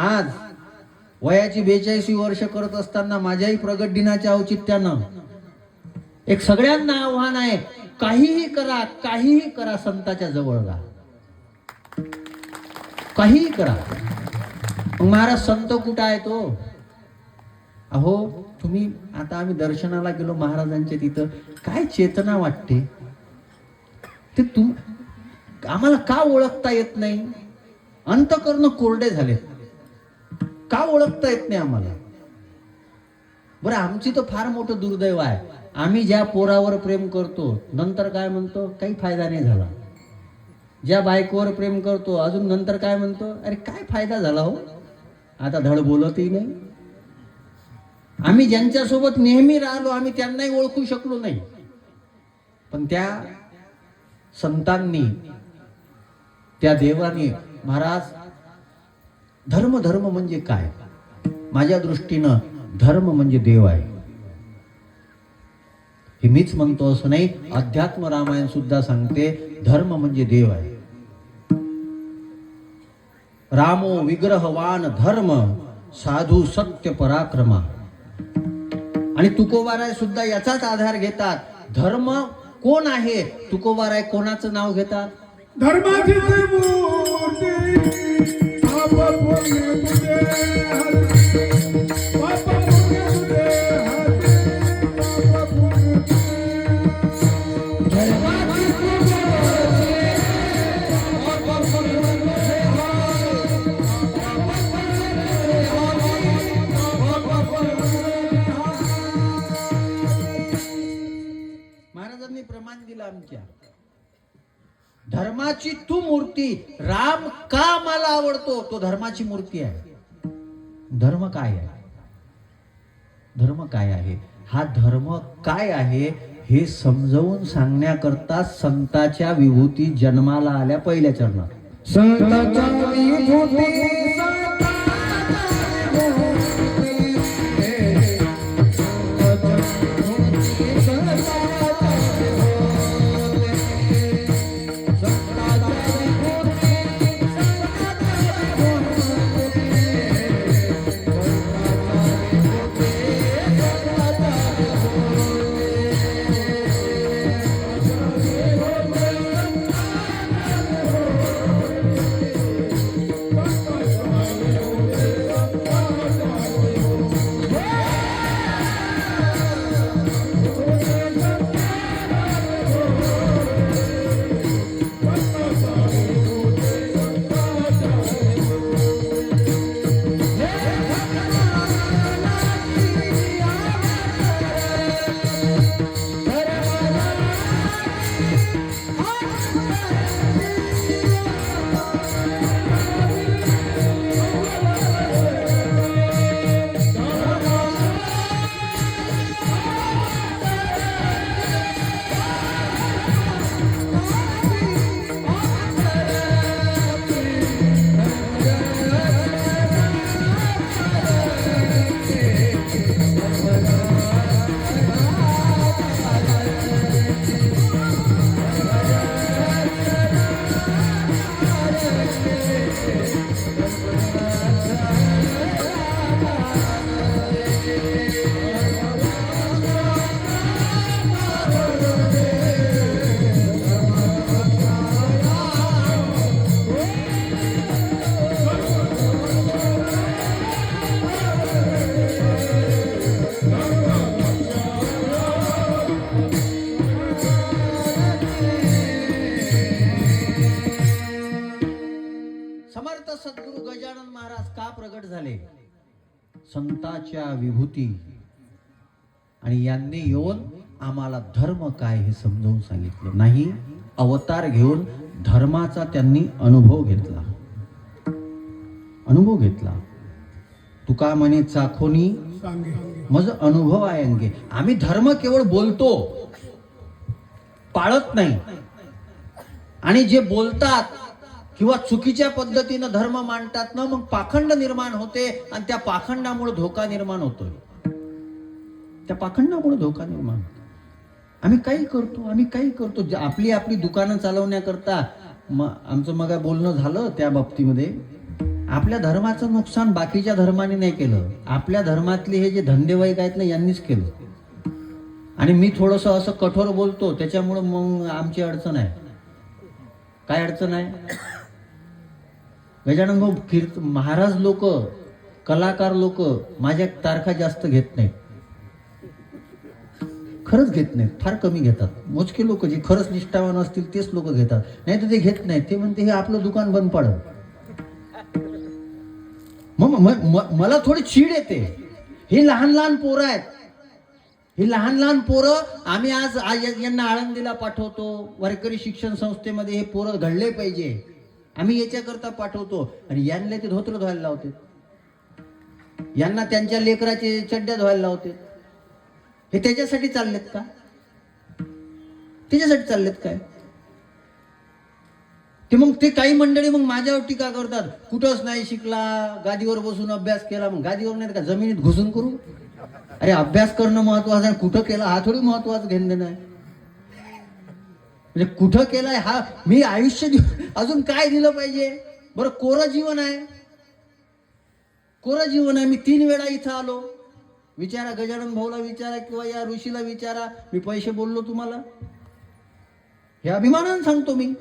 आज वयाची 42 वर्ष करत असताना माझ्याही प्रगट दिनाच्या औचित्यानं एक सगळ्यांना आव्हान आहे, काहीही करा संताच्या जवळ राहा, काहीही करा. मग महाराज संत कुठं आहे तो? अहो तुम्ही आता आम्ही दर्शनाला गेलो महाराजांच्या तिथं, काय चेतना वाटते ते आम्हाला का ओळखता येत नाही? अंतकर्ण कोरडे झाले, का ओळखता येत नाही आम्हाला? बरं आमची तर फार मोठं दुर्दैव आहे, आम्ही ज्या पोरावर प्रेम करतो नंतर काय म्हणतो, काही फायदा नाही झाला. ज्या बायकोवर प्रेम करतो अजून नंतर काय म्हणतो, अरे काय फायदा झाला हो, आता धड बोलतही नाही. आम्ही ज्यांच्यासोबत नेहमी राहिलो आम्ही त्यांनाही ओळखू शकलो नाही. पण त्या संतांनी, त्या देवाने, महाराज धर्म म्हणजे काय? माझ्या दृष्टीनं धर्म म्हणजे देव आहे. हे मीच म्हणतो असं नाही, अध्यात्म रामायण सुद्धा सांगते धर्म म्हणजे देव आहे. रामो विग्रहवान धर्म साधू सत्य पराक्रमा. आणि तुकोबाराय सुद्धा याचाच आधार घेतात. धर्म कोण आहे? तुकोबाराय कोणाचं नाव घेतात? धर्माची मूर्ती महाराजांनी प्रमाण दिलं आमच्या धर्माची तू मूर्ती. राम का मला आवडतो? तो धर्माची मूर्ती आहे. धर्म काय आहे? धर्म काय आहे? हा धर्म काय आहे हे समजावून सांगण्याकरता संताच्या विभूती जन्माला आल्या पहिल्या चरणात. संताच्या विभूती समर्थ सद्गुरु गजानन महाराज का प्रगट झाले? संताच्या विभूती. आणि यांनी येऊन आम्हाला धर्म काय हे समजावून सांगितलं. नाही, अवतार घेऊन धर्माचा त्यांनी अनुभव घेतला. अनुभव घेतला. तुका म्हणे चाखोनी मज अनुभव आहे अंगे. आम्ही धर्म केवळ बोलतो, पाळत नाही. आणि जे बोलतात किंवा चुकीच्या पद्धतीनं धर्म मांडतात ना, मग पाखंड निर्माण होते आणि त्या पाखंडामुळे धोका निर्माण होतोय. त्या पाखंडामुळे धोका निर्माण होतो. आम्ही काही करतो आपली आपली दुकानं चालवण्याकरता. आमचं मग बोलणं झालं त्या बाबतीमध्ये. आपल्या धर्माचं नुकसान बाकीच्या धर्माने नाही केलं, आपल्या धर्मातले हे जे धंदेवाईक आहेत ना यांनीच केलं. आणि मी थोडंसं असं कठोर बोलतो त्याच्यामुळं मग आमची अडचण आहे. काय अडचण आहे? गजानन भाऊ महाराज लोक, कलाकार लोक माझ्या तारखा जास्त घेत नाहीत, खरंच घेत नाहीत, फार कमी घेतात. मोजके लोक जे खरंच निष्ठावान असतील तेच लोक घेतात, नाही तर ते घेत नाहीत. ते म्हणते हे आपलं दुकान बंद पाडलं. मग मला थोडी चीड येते. ही लहान लहान पोरं आहेत, ही लहान लहान पोरं आम्ही आज यांना आळंदीला पाठवतो, वारकरी शिक्षण संस्थेमध्ये हे पोरं घडले पाहिजे, आम्ही याच्याकरता पाठवतो. आणि यांना ते धोत्र धुवायला लावते, यांना त्यांच्या लेकराचे चड्ड्या धुवायला लावते. हे त्याच्यासाठी चाललेत का? त्याच्यासाठी चाललेत काय ते? मग ते काही मंडळी मग माझ्यावर टीका करतात, कुठंच नाही शिकला, गादीवर बसून अभ्यास केला. मग गादीवर नाही का जमिनीत घुसून करू? अरे अभ्यास करणं महत्वाचं आहे, कुठं केला हा थोडी महत्वाचं घेणं देणं आहे. म्हणजे कुठं केलाय हा, मी आयुष्य अजून काय दिलं पाहिजे बरं? कोरं जीवन आहे, कोरं जीवन आहे. मी 3 वेळा इथं आलो. विचारा गजानन भाऊला विचारा किंवा या ऋषीला विचारा, मी पैसे बोललो तुम्हाला? हे अभिमानानं सांगतो मी.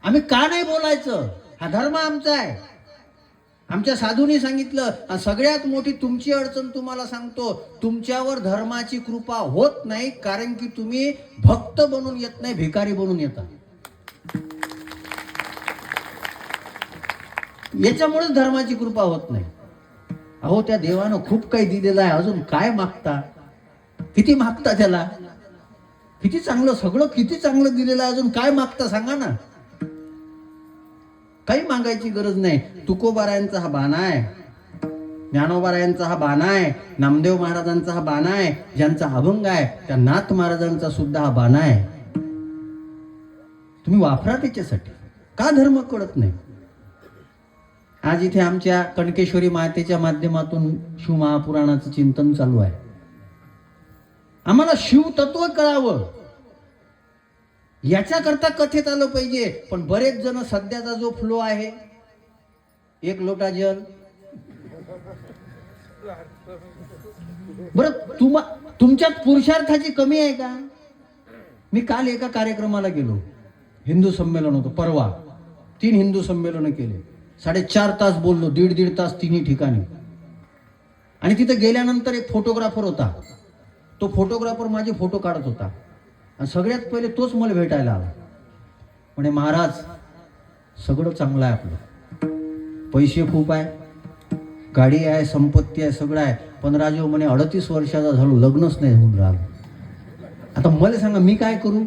आम्ही का नाही बोलायचं? हा धर्म आमचा आहे. आमच्या साधूंनी सांगितलं. सगळ्यात मोठी तुमची अडचण तुम्हाला सांगतो, तुमच्यावर धर्माची कृपा होत नाही, कारण की तुम्ही भक्त बनून येत नाही, भिकारी बनून येता. याच्यामुळेच धर्माची कृपा होत नाही. अहो त्या देवानं खूप काही दिलेलं आहे, अजून काय मागता? किती मागता त्याला? किती चांगलं, सगळं किती चांगलं दिलेलं आहे, अजून काय मागता सांगा ना? काही मागायची गरज नाही. तुकोबारायांचा हा बाणा आहे, ज्ञानोबारायांचा हा बाणा आहे, नामदेव महाराजांचा हा बाणा आहे, ज्यांचा अभंग आहे त्या नाथ महाराजांचा सुद्धा हा बाणा आहे. तुम्ही वापरा त्याच्यासाठी. का धर्म कळत नाही? आज इथे आमच्या कणकेश्वरी मातेच्या माध्यमातून शिवमहापुराणाचं चिंतन चालू आहे. आम्हाला शिव तत्व कळावं याच्याकरता कथेत आलं पाहिजे. पण बरेच जण सध्याचा जो फ्लो आहे, एक लोटा जल, बरं तुमच्यात पुरुषार्थाची कमी आहे का? मी काल एका कार्यक्रमाला गेलो, हिंदू संमेलन होतं परवा. 3 हिंदू संमेलन केले, 4.5 तास बोललो, 1.5 तास 3 ठिकाणी. आणि तिथे गेल्यानंतर एक फोटोग्राफर होता. तो फोटोग्राफर माझे फोटो काढत होता. आणि सगळ्यात पहिले तोच मला भेटायला आला. म्हणे महाराज सगळं चांगलं आहे, आपलं पैसे खूप आहे, गाडी आहे, संपत्ती आहे, सगळं आहे, पण राजू म्हणे 38 वर्षाचा झालो, लग्नच नाही होऊन राहिलं. आता मला सांगा मी काय करू?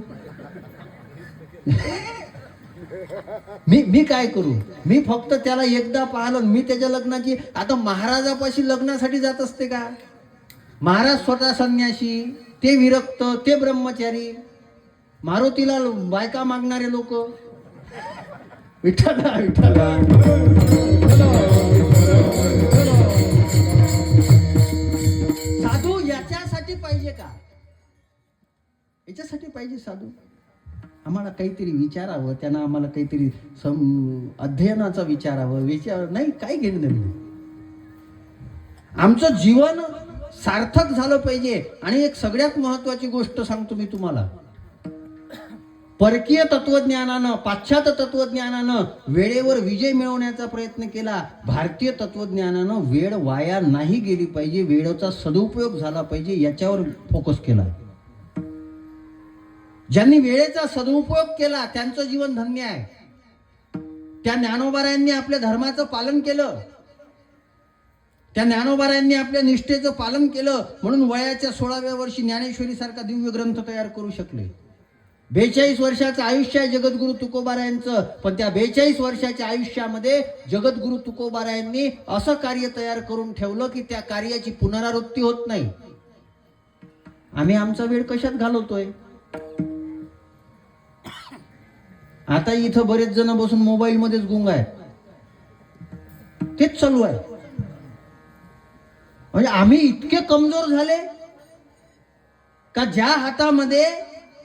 मी काय करू? मी फक्त त्याला एकदा पाहिलं, मी त्याच्या लग्नाची. आता महाराजापाशी लग्नासाठी जात असते का? महाराज स्वतः संन्यासी, ते विरक्त, ते ब्रह्मचारी, मारुतीला बायका मागणारे लोक. विठ्ठला विठ्ठला. साधू याच्यासाठी पाहिजे का? याच्यासाठी पाहिजे साधू? आम्हाला काहीतरी विचारावं, त्यांना आम्हाला काहीतरी अध्ययनाचा विचारावं, नाही, काय घेणं नाही. आमचं जीवन सार्थक झालं पाहिजे. आणि एक सगळ्यात महत्वाची गोष्ट सांगतो मी तुम्हाला. परकीय तत्वज्ञानानं, पाश्चात्य तत्वज्ञानानं वेळेवर विजय मिळवण्याचा प्रयत्न केला. भारतीय तत्वज्ञानानं वेळ वाया नाही गेली पाहिजे, वेळेचा सदुपयोग झाला पाहिजे, याच्यावर फोकस केला. ज्यांनी वेळेचा सदुपयोग केला त्यांचं जीवन धन्य आहे. त्या ज्ञानोबारायांनी आपल्या धर्माचं पालन केलं, त्या ज्ञानोबारायांनी आपल्या निष्ठेचं पालन केलं, म्हणून वयाच्या 16व्या वर्षी ज्ञानेश्वरी सारखा दिव्य ग्रंथ तयार करू शकले. 42 वर्षाचं आयुष्य आहे जगद्गुरु तुकोबारायांचं. पण त्या 42 वर्षाच्या आयुष्यामध्ये जगद्गुरु तुकोबारायांनी असं कार्य तयार करून ठेवलं की त्या कार्याची पुनरावृत्ती होत नाही. आम्ही आमचा वेळ कशात घालवतोय? आता इथं बरेच जण बसून मोबाईल मध्येच गुंग आहेत, तेच चालू आहे. म्हणजे आम्ही इतके कमजोर झाले का ज्या हातामध्ये,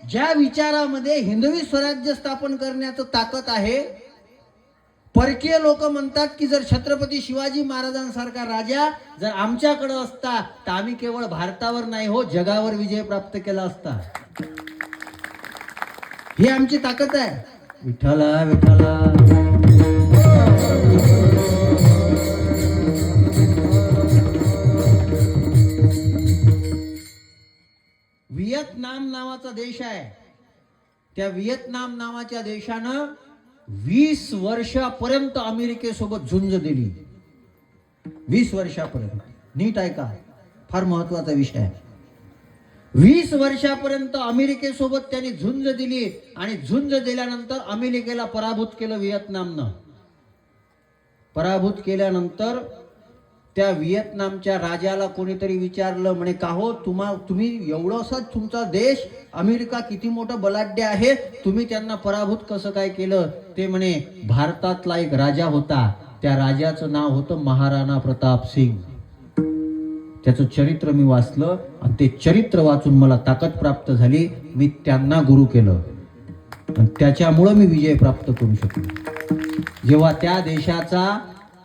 ज्या विचारामध्ये हिंदवी स्वराज्य स्थापन करण्याचं ताकद आहे, परकीय लोक म्हणतात की जर छत्रपती शिवाजी महाराजांसारखा राजा जर आमच्याकडे असता तर आम्ही केवळ भारतावर नाही हो जगावर विजय प्राप्त केला असता. ही आमची ताकद आहे. विठ्ठला विठ्ठला. व्हिएतनाम नावाचा देश आहे. त्या व्हिएतनाम नावाच्या देशानं 20 वर्षापर्यंत अमेरिकेसोबत झुंज दिली. 20 वर्षापर्यंत. नीट ऐका, फार महत्वाचा विषय आहे. 20 वर्षापर्यंत अमेरिकेसोबत त्यांनी झुंज दिली आणि झुंज दिल्यानंतर अमेरिकेला पराभूत केलं व्हिएतनामनं. पराभूत केल्यानंतर त्या व्हिएतनामच्या राजाला कोणीतरी विचारलं, म्हणे का हो तुम्ही एवढासा तुमचा देश अमेरिका किती मोठं बलाढ्य आहे, तुम्ही त्यांना पराभूत कसं काय केलं? ते म्हणे भारतातला एक राजा होता, त्या राजाचं नाव होतं महाराणा प्रताप सिंग. त्याचं चरित्र मी वाचलं आणि ते चरित्र वाचून मला ताकद प्राप्त झाली. मी त्यांना गुरु केलं आणि त्याच्यामुळं मी विजय प्राप्त करू शकलो. जेव्हा त्या देशाचा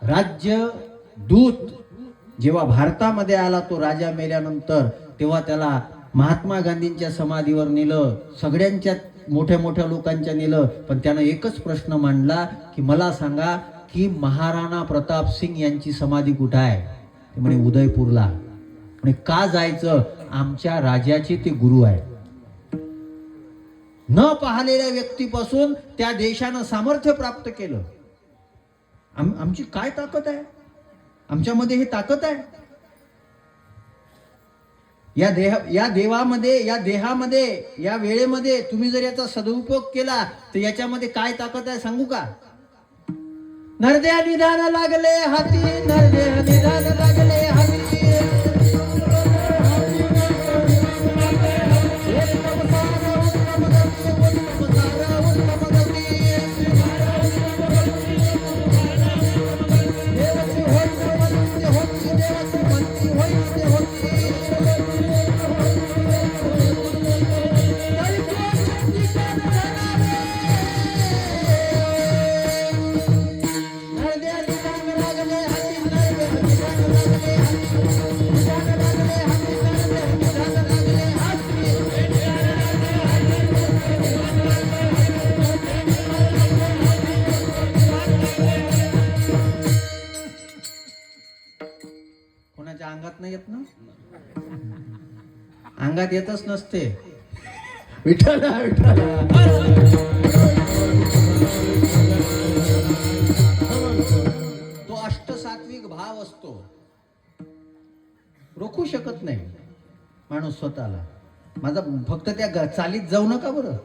राज्य दूत जेव्हा भारतामध्ये आला, तो राजा मेल्यानंतर, तेव्हा त्याला महात्मा गांधींच्या समाधीवर नेलं, सगळ्यांच्या मोठ्या मोठ्या लोकांच्या नेलं, पण त्यानं एकच प्रश्न मांडला की मला सांगा की महाराणा प्रताप सिंग यांची समाधी कुठं आहे? ते म्हणे उदयपूरला. म्हणे का जायचं? आमच्या राजाचे ते गुरु आहे. न पाहिलेल्या व्यक्तीपासून त्या देशानं सामर्थ्य प्राप्त केलं. आमची काय ताकद आहे? आमच्यामध्ये ही ताकद आहे. या देहामध्ये या वेळेमध्ये तुम्ही जर याचा सदुपयोग केला तर याच्यामध्ये काय ताकद आहे सांगू का? नरदेह निधान लागले हाती, नरदेह निधान लागले हाती. कोणाच्या अंगात नाही येत ना? अंगात येतच नसते. विठ्ठला विठ्ठला. तो अष्टसात्विक भाव असतो, रोखू शकत नाही माणूस स्वतःला. माझा फक्त त्या चालीत जाऊ नका बरं,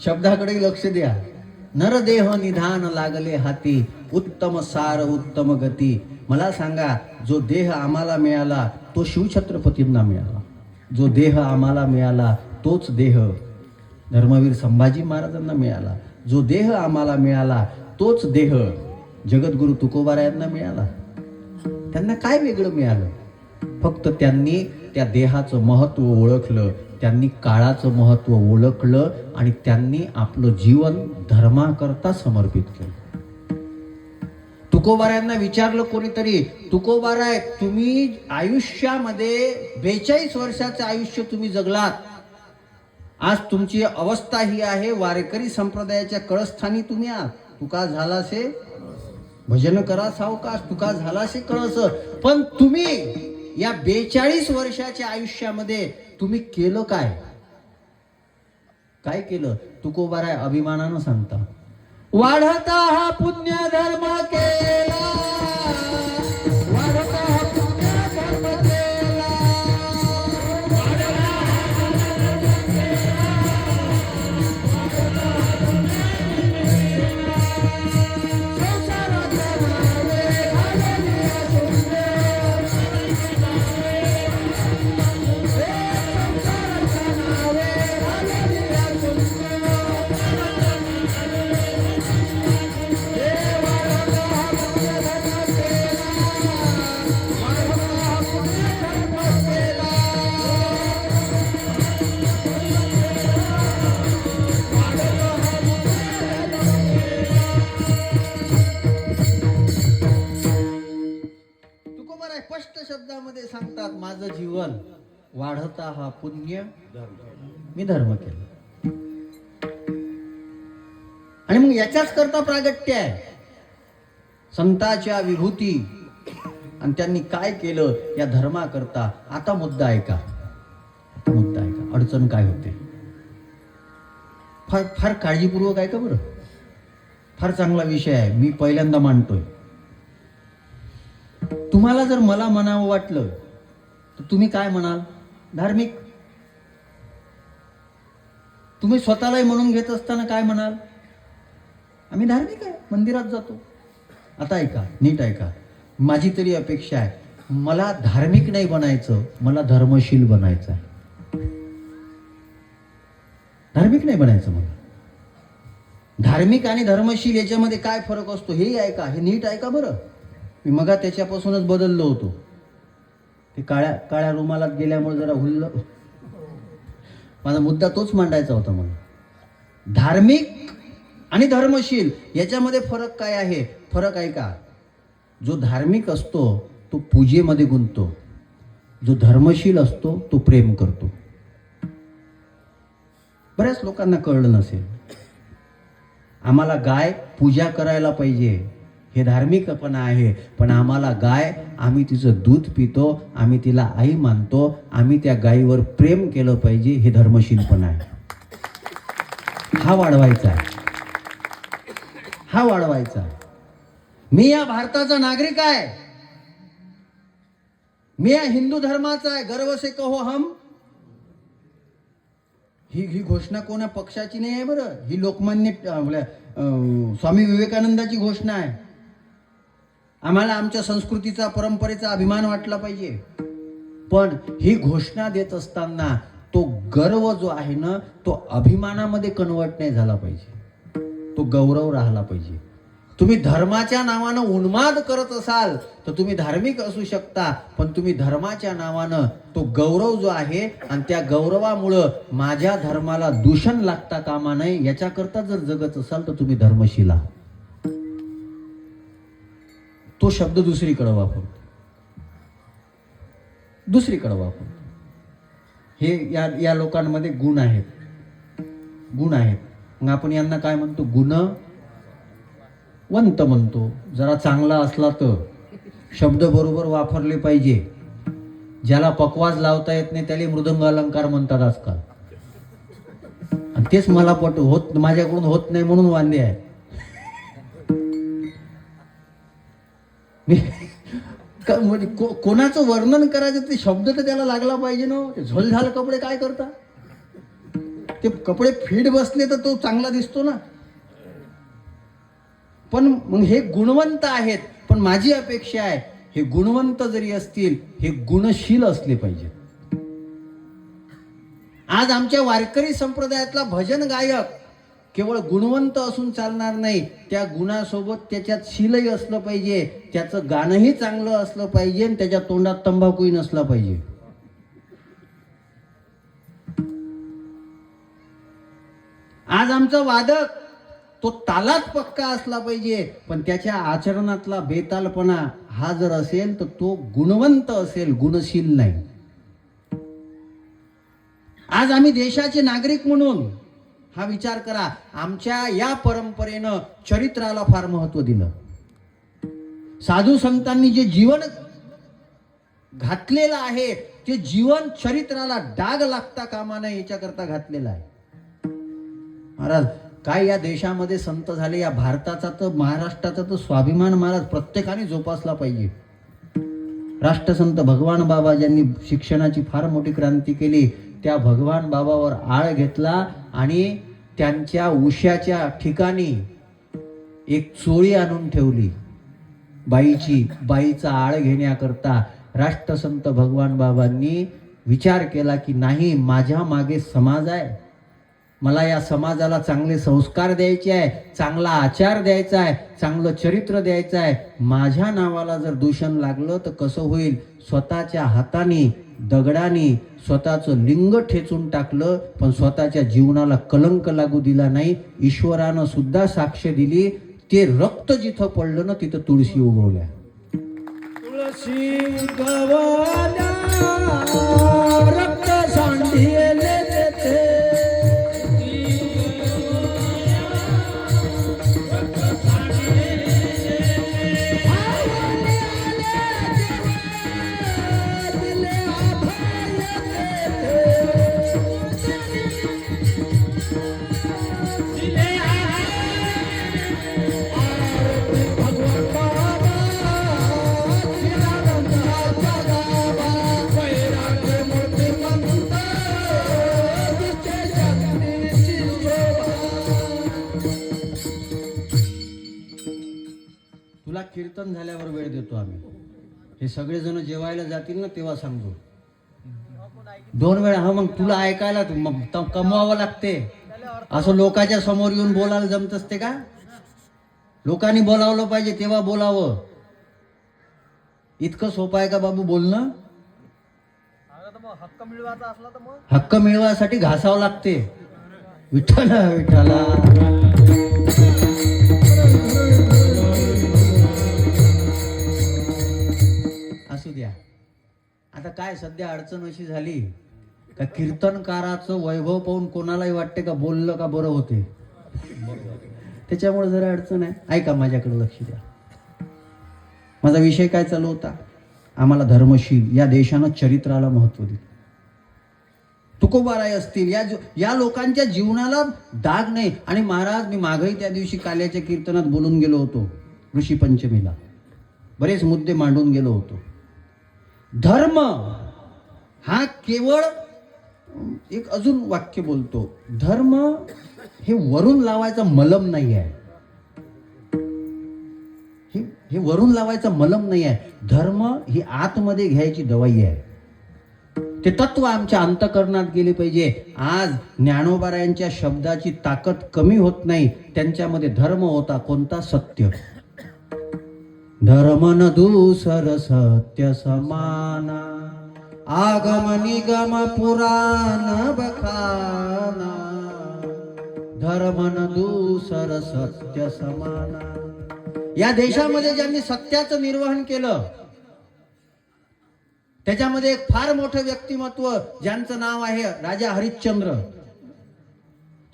शब्दाकडे लक्ष द्या. नरदेह निधान लागले हाती, उत्तम सार उत्तम गती. मला सांगा, जो देह आम्हाला मिळाला तो शिवछत्रपतींना मिळाला. जो देह आम्हाला मिळाला तोच देह धर्मवीर संभाजी महाराजांना मिळाला. जो देह आम्हाला मिळाला तोच देह जगद्गुरु तुकोबारायांना मिळाला. त्यांना काय वेगळं मिळालं? फक्त त्यांनी त्या देहाचं महत्व ओळखलं, त्यांनी काळाचं महत्व ओळखलं आणि त्यांनी आपलं जीवन धर्माकरता समर्पित केलं. तुकोबारायांना विचारलं कोणीतरी, तुकोबाराय तुम्ही आयुष्यामध्ये 42 वर्षाचं आयुष्य तुम्ही जगलात, आज तुमची अवस्था ही आहे, वारकरी संप्रदायाच्या कळस्थानी तुम्ही आहात. तुका झालासे भजन करा सावकाश, तुका झालासे कळस. पण तुम्ही या 42 वर्षाच्या आयुष्यामध्ये तुम्ही केलं काय? काय केलं? तुकोबाराय अभिमानानं सांगता, वाढता हा पुण्य धर्म केला, वाढता हा पुण्य धर्म केला, जीवन वाढता हा पुण्य मी धर्म केला. आणि मग याच्याच करता प्रागट्य आहे संतांच्या विभूती. आणि त्यांनी काय केलं या धर्माकरता. आता मुद्दा ऐका, अडचण काय होते. फार फार काळजीपूर्वक ऐका बरं. फार चांगला विषय आहे, मी पहिल्यांदा मांडतोय. तुम्हाला जर मला म्हणावं वाटलं तर तुम्ही काय म्हणाल? धार्मिक. तुम्ही स्वतःलाही म्हणून घेत असताना काय म्हणाल? आम्ही धार्मिक आहे, मंदिरात जातो. आता ऐका, नीट ऐका. माझी तरी अपेक्षा आहे, मला धार्मिक नाही बनायचं, मला धर्मशील बनायचं आहे. धार्मिक नाही बनायचं मला. धार्मिक आणि धर्मशील याच्यामध्ये काय फरक असतो हे ऐका, हे नीट ऐका बरं. मी मगा त्याच्यापासूनच बदललो होतो. ते काळ्या रुमालात गेल्यामुळे जरा हुल्ल. माझा मुद्दा तोच मांडायचा होता मला. धार्मिक आणि धर्मशील याच्यामध्ये फरक काय आहे? फरक ऐका. जो धार्मिक असतो तो पूजेमध्ये गुंततो, जो धर्मशील असतो तो प्रेम करतो. बऱ्याच लोकांना कळलं नसेल. आम्हाला गाय पूजा करायला पाहिजे हे धार्मिकपणा आहे, पण आम्हाला गाय, आम्ही तिचं दूध पितो, आम्ही तिला आई मानतो, आम्ही त्या गायीवर प्रेम केलं पाहिजे हे धर्मशीलपणा आहे. हा वाढवायचा आहे, हा वाढवायचा. मी या भारताचा नागरिक आहे, मी या हिंदू धर्माचा आहे, गर्व से कहो हम. ही घोषणा कोणा पक्षाची नाही आहे बरं. ही लोकमान्य स्वामी विवेकानंदाची घोषणा आहे. आम्हाला आमच्या संस्कृतीचा, परंपरेचा अभिमान वाटला पाहिजे. पण ही घोषणा देत असताना तो गर्व जो आहे ना, तो अभिमानामध्ये कन्वर्ट नाही झाला पाहिजे, तो गौरव राहिला पाहिजे. तुम्ही धर्माच्या नावानं उन्माद करत असाल तर तुम्ही धार्मिक असू शकता, पण तुम्ही धर्माच्या नावानं तो गौरव जो आहे आणि त्या गौरवामुळं माझ्या धर्माला दूषण लागता कामा नये याच्याकरता जर जगत असाल तर तुम्ही धर्मशील आहात. तो शब्द दुसरीकडे वापरतो, दुसरीकडे वापरतो. हे या लोकांमध्ये गुण आहेत, गुण आहेत. मग आपण यांना काय म्हणतो? गुणवंत म्हणतो. जरा चांगला असला तर शब्द बरोबर वापरले पाहिजे. ज्याला पकवाज लावता येत नाही त्याला मृदंग अलंकार म्हणतात आजकाल. आणि तेच मला माझ्याकडून होत नाही म्हणून वांदे आहे. म्हणजे कोणाचं वर्णन करायचं ते शब्द तर त्याला लागला पाहिजे ना. झोलझाल कपडे काय करता? ते कपडे फिट बसले तर तो चांगला दिसतो ना. पण मग हे गुणवंत आहेत. पण माझी अपेक्षा आहे हे गुणवंत जरी असतील हे गुणशील असले पाहिजेत. आज आमच्या वारकरी संप्रदायातला भजन गायक केवळ गुणवंत असून चालणार नाही, त्या गुणासोबत त्याच्यात शीलही असलं पाहिजे, त्याचं गाणंही चांगलं असलं पाहिजे आणि त्याच्या तोंडात तंबाखूही नसला पाहिजे. आज आमचा वादक तो तालात पक्का असला पाहिजे, पण त्याच्या आचरणातला बेतालपणा हा जर असेल तर तो गुणवंत असेल, गुणशील नाही. आज आम्ही देशाचे नागरिक म्हणून हा विचार करा. आमच्या या परंपरेनं चरित्राला फार महत्व दिलं. साधू संतांनी जे जीवन घातलेलं आहे ते जीवन चरित्राला डाग लागता कामा नये याच्याकरता घातलेलं आहे. महाराज काय या देशामध्ये संत झाले, या भारताचा तर महाराष्ट्राचा तर स्वाभिमान महाराज प्रत्येकाने जोपासला पाहिजे. राष्ट्रसंत भगवान बाबा ज्यांनी शिक्षणाची फार मोठी क्रांती केली, त्या भगवान बाबावर आळ घेतला आणि त्यांच्या उशाच्या ठिकाणी एक चोळी आणून ठेवली बाईचा आळ घेण्याकरता. राष्ट्रसंत भगवान बाबांनी विचार केला की नाही, माझ्या मागे समाज आहे, मला या समाजाला चांगले संस्कार द्यायचे आहे, चांगला आचार द्यायचा आहे, चांगलं चरित्र द्यायचं आहे. माझ्या नावाला जर दूषण लागलं तर कसं होईल? स्वतःच्या हाताने दगडाने स्वतःचं लिंग ठेचून टाकलं, पण स्वतःच्या जीवनाला कलंक लागू दिला नाही. ईश्वरानं सुद्धा साक्ष दिली. ते रक्त जिथं पडलं ना तिथं तुळशी उगवल्या. तुळशी उगवल्या रक्त सांडिले तेथे तुला कीर्तन झाल्यावर वेळ देतो आम्ही. हे सगळेजण जेवायला जातील ना तेव्हा सांगतो. 2 वेळा. हा मग तुला ऐकायला कमवावं लागते. असं लोकांच्या समोर येऊन बोलायला जमत असते का? लोकांनी बोलावलं पाहिजे तेव्हा बोलावं. इतकं सोपं आहे का बाबू बोलणं? हक्क मिळवासाठी घासावं लागते. विठ्ठला विठ्ठला. असू द्या. आता काय सध्या अडचण अशी झाली का कीर्तनकाराचं वैभव पाहून कोणालाही वाटते का बोललं का बरं होते. त्याच्यामुळे जरा अडचण आहे. ऐका माझ्याकडे लक्ष द्या. माझा विषय काय चालू होता? आम्हाला धर्मशील या देशानं चरित्राला महत्व दिलं. तुकोबाराय असतील या लोकांच्या जीवनाला दाग नाही. आणि महाराज मी मागही त्या दिवशी काल्याच्या कीर्तनात बोलून गेलो होतो. ऋषी पंचमीला बरेच मुद्दे मांडून गेलो होतो. धर्म हा केवळ एक अजून वाक्य बोलतो. धर्म हे वरून लावायचा मलम नाही आहे. हे वरून लावायचा मलम नाही आहे. धर्म ही आतमध्ये घ्यायची दवाई आहे. ते तत्व आमच्या अंतःकरणात गेले पाहिजे. आज ज्ञानोबारायांच्या शब्दाची ताकद कमी होत नाही. त्यांच्यामध्ये धर्म होता. कोणता? सत्य. धर्म न दूसर सत्य समाना आगम निगम पुराण बखाना धर्म न दूसर सत्य समाना. या देशामध्ये ज्यांनी सत्याचं निर्वहन केलं त्याच्यामध्ये एक फार मोठं व्यक्तिमत्व ज्यांचं नाव आहे राजा हरिश्चंद्र.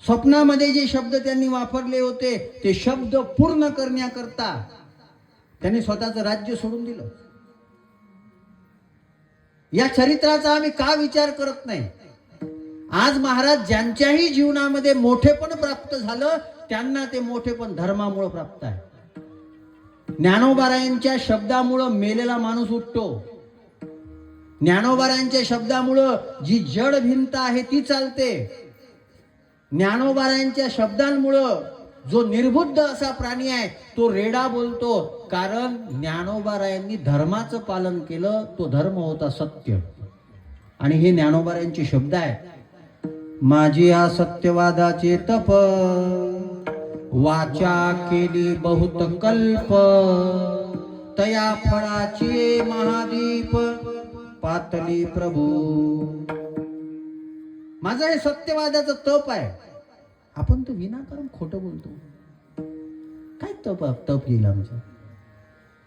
स्वप्नामध्ये जे शब्द त्यांनी वापरले होते ते शब्द पूर्ण करण्याकरता त्यांनी स्वतःचं राज्य सोडून दिलं. या चरित्राचा आम्ही का विचार करत नाही? आज महाराज ज्यांच्याही जीवनामध्ये मोठेपण प्राप्त झालं त्यांना ते मोठेपण धर्मामुळे प्राप्त आहे. ज्ञानोबारायांच्या शब्दामुळं मेलेला माणूस उठतो. ज्ञानोबारायांच्या शब्दामुळं जी जड भिंत आहे ती चालते. ज्ञानोबारायांच्या शब्दांमुळं जो निर्बुद्ध असा प्राणी आहे तो रेडा बोलतो. कारण ज्ञानोबारायांनी धर्माचं पालन केलं. तो धर्म होता सत्य. आणि हे ज्ञानोबारायांचे शब्द आहेत. माझी या सत्यवादाचे तप वाचा केली बहुत कल्प तया फळाचे महादीप पातली प्रभू. माझं हे सत्यवादाचं तप आहे. आपण तर विनाकारण खोटं बोलतो. काय तप येईल आमचं?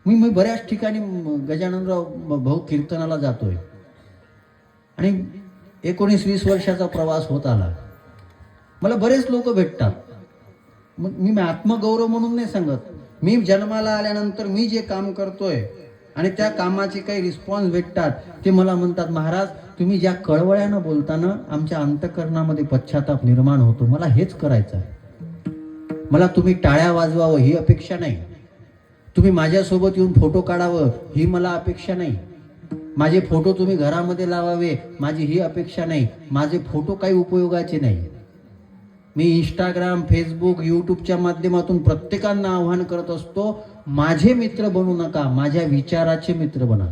मी बऱ्याच ठिकाणी गजाननराव भाऊ कीर्तनाला जातोय आणि 19-20 वर्षाचा प्रवास होत आला. मला बरेच लोक भेटतात. मी आत्मगौरव म्हणून नाही सांगत. मी जन्माला आल्यानंतर मी जे काम करतोय आणि त्या कामाचे काही रिस्पॉन्स भेटतात ते मला म्हणतात, महाराज तुम्ही ज्या कळवळ्यानं बोलताना आमच्या अंतःकरणामध्ये पश्चाताप निर्माण होतो. मला हेच करायचं आहे. मला तुम्ही टाळ्या वाजवावं ही अपेक्षा नाही. तुम्ही माझ्यासोबत येऊन फोटो काढावं ही मला अपेक्षा नाही. माझे फोटो तुम्ही घरामध्ये लावावे माझी ही अपेक्षा नाही. माझे फोटो काही उपयोगाचे नाही. मी इंस्टाग्राम, फेसबुक, यूट्यूबच्या माध्यमातून प्रत्येकांना आव्हान करत असतो, माझे मित्र बनू नका, माझ्या विचाराचे मित्र बना.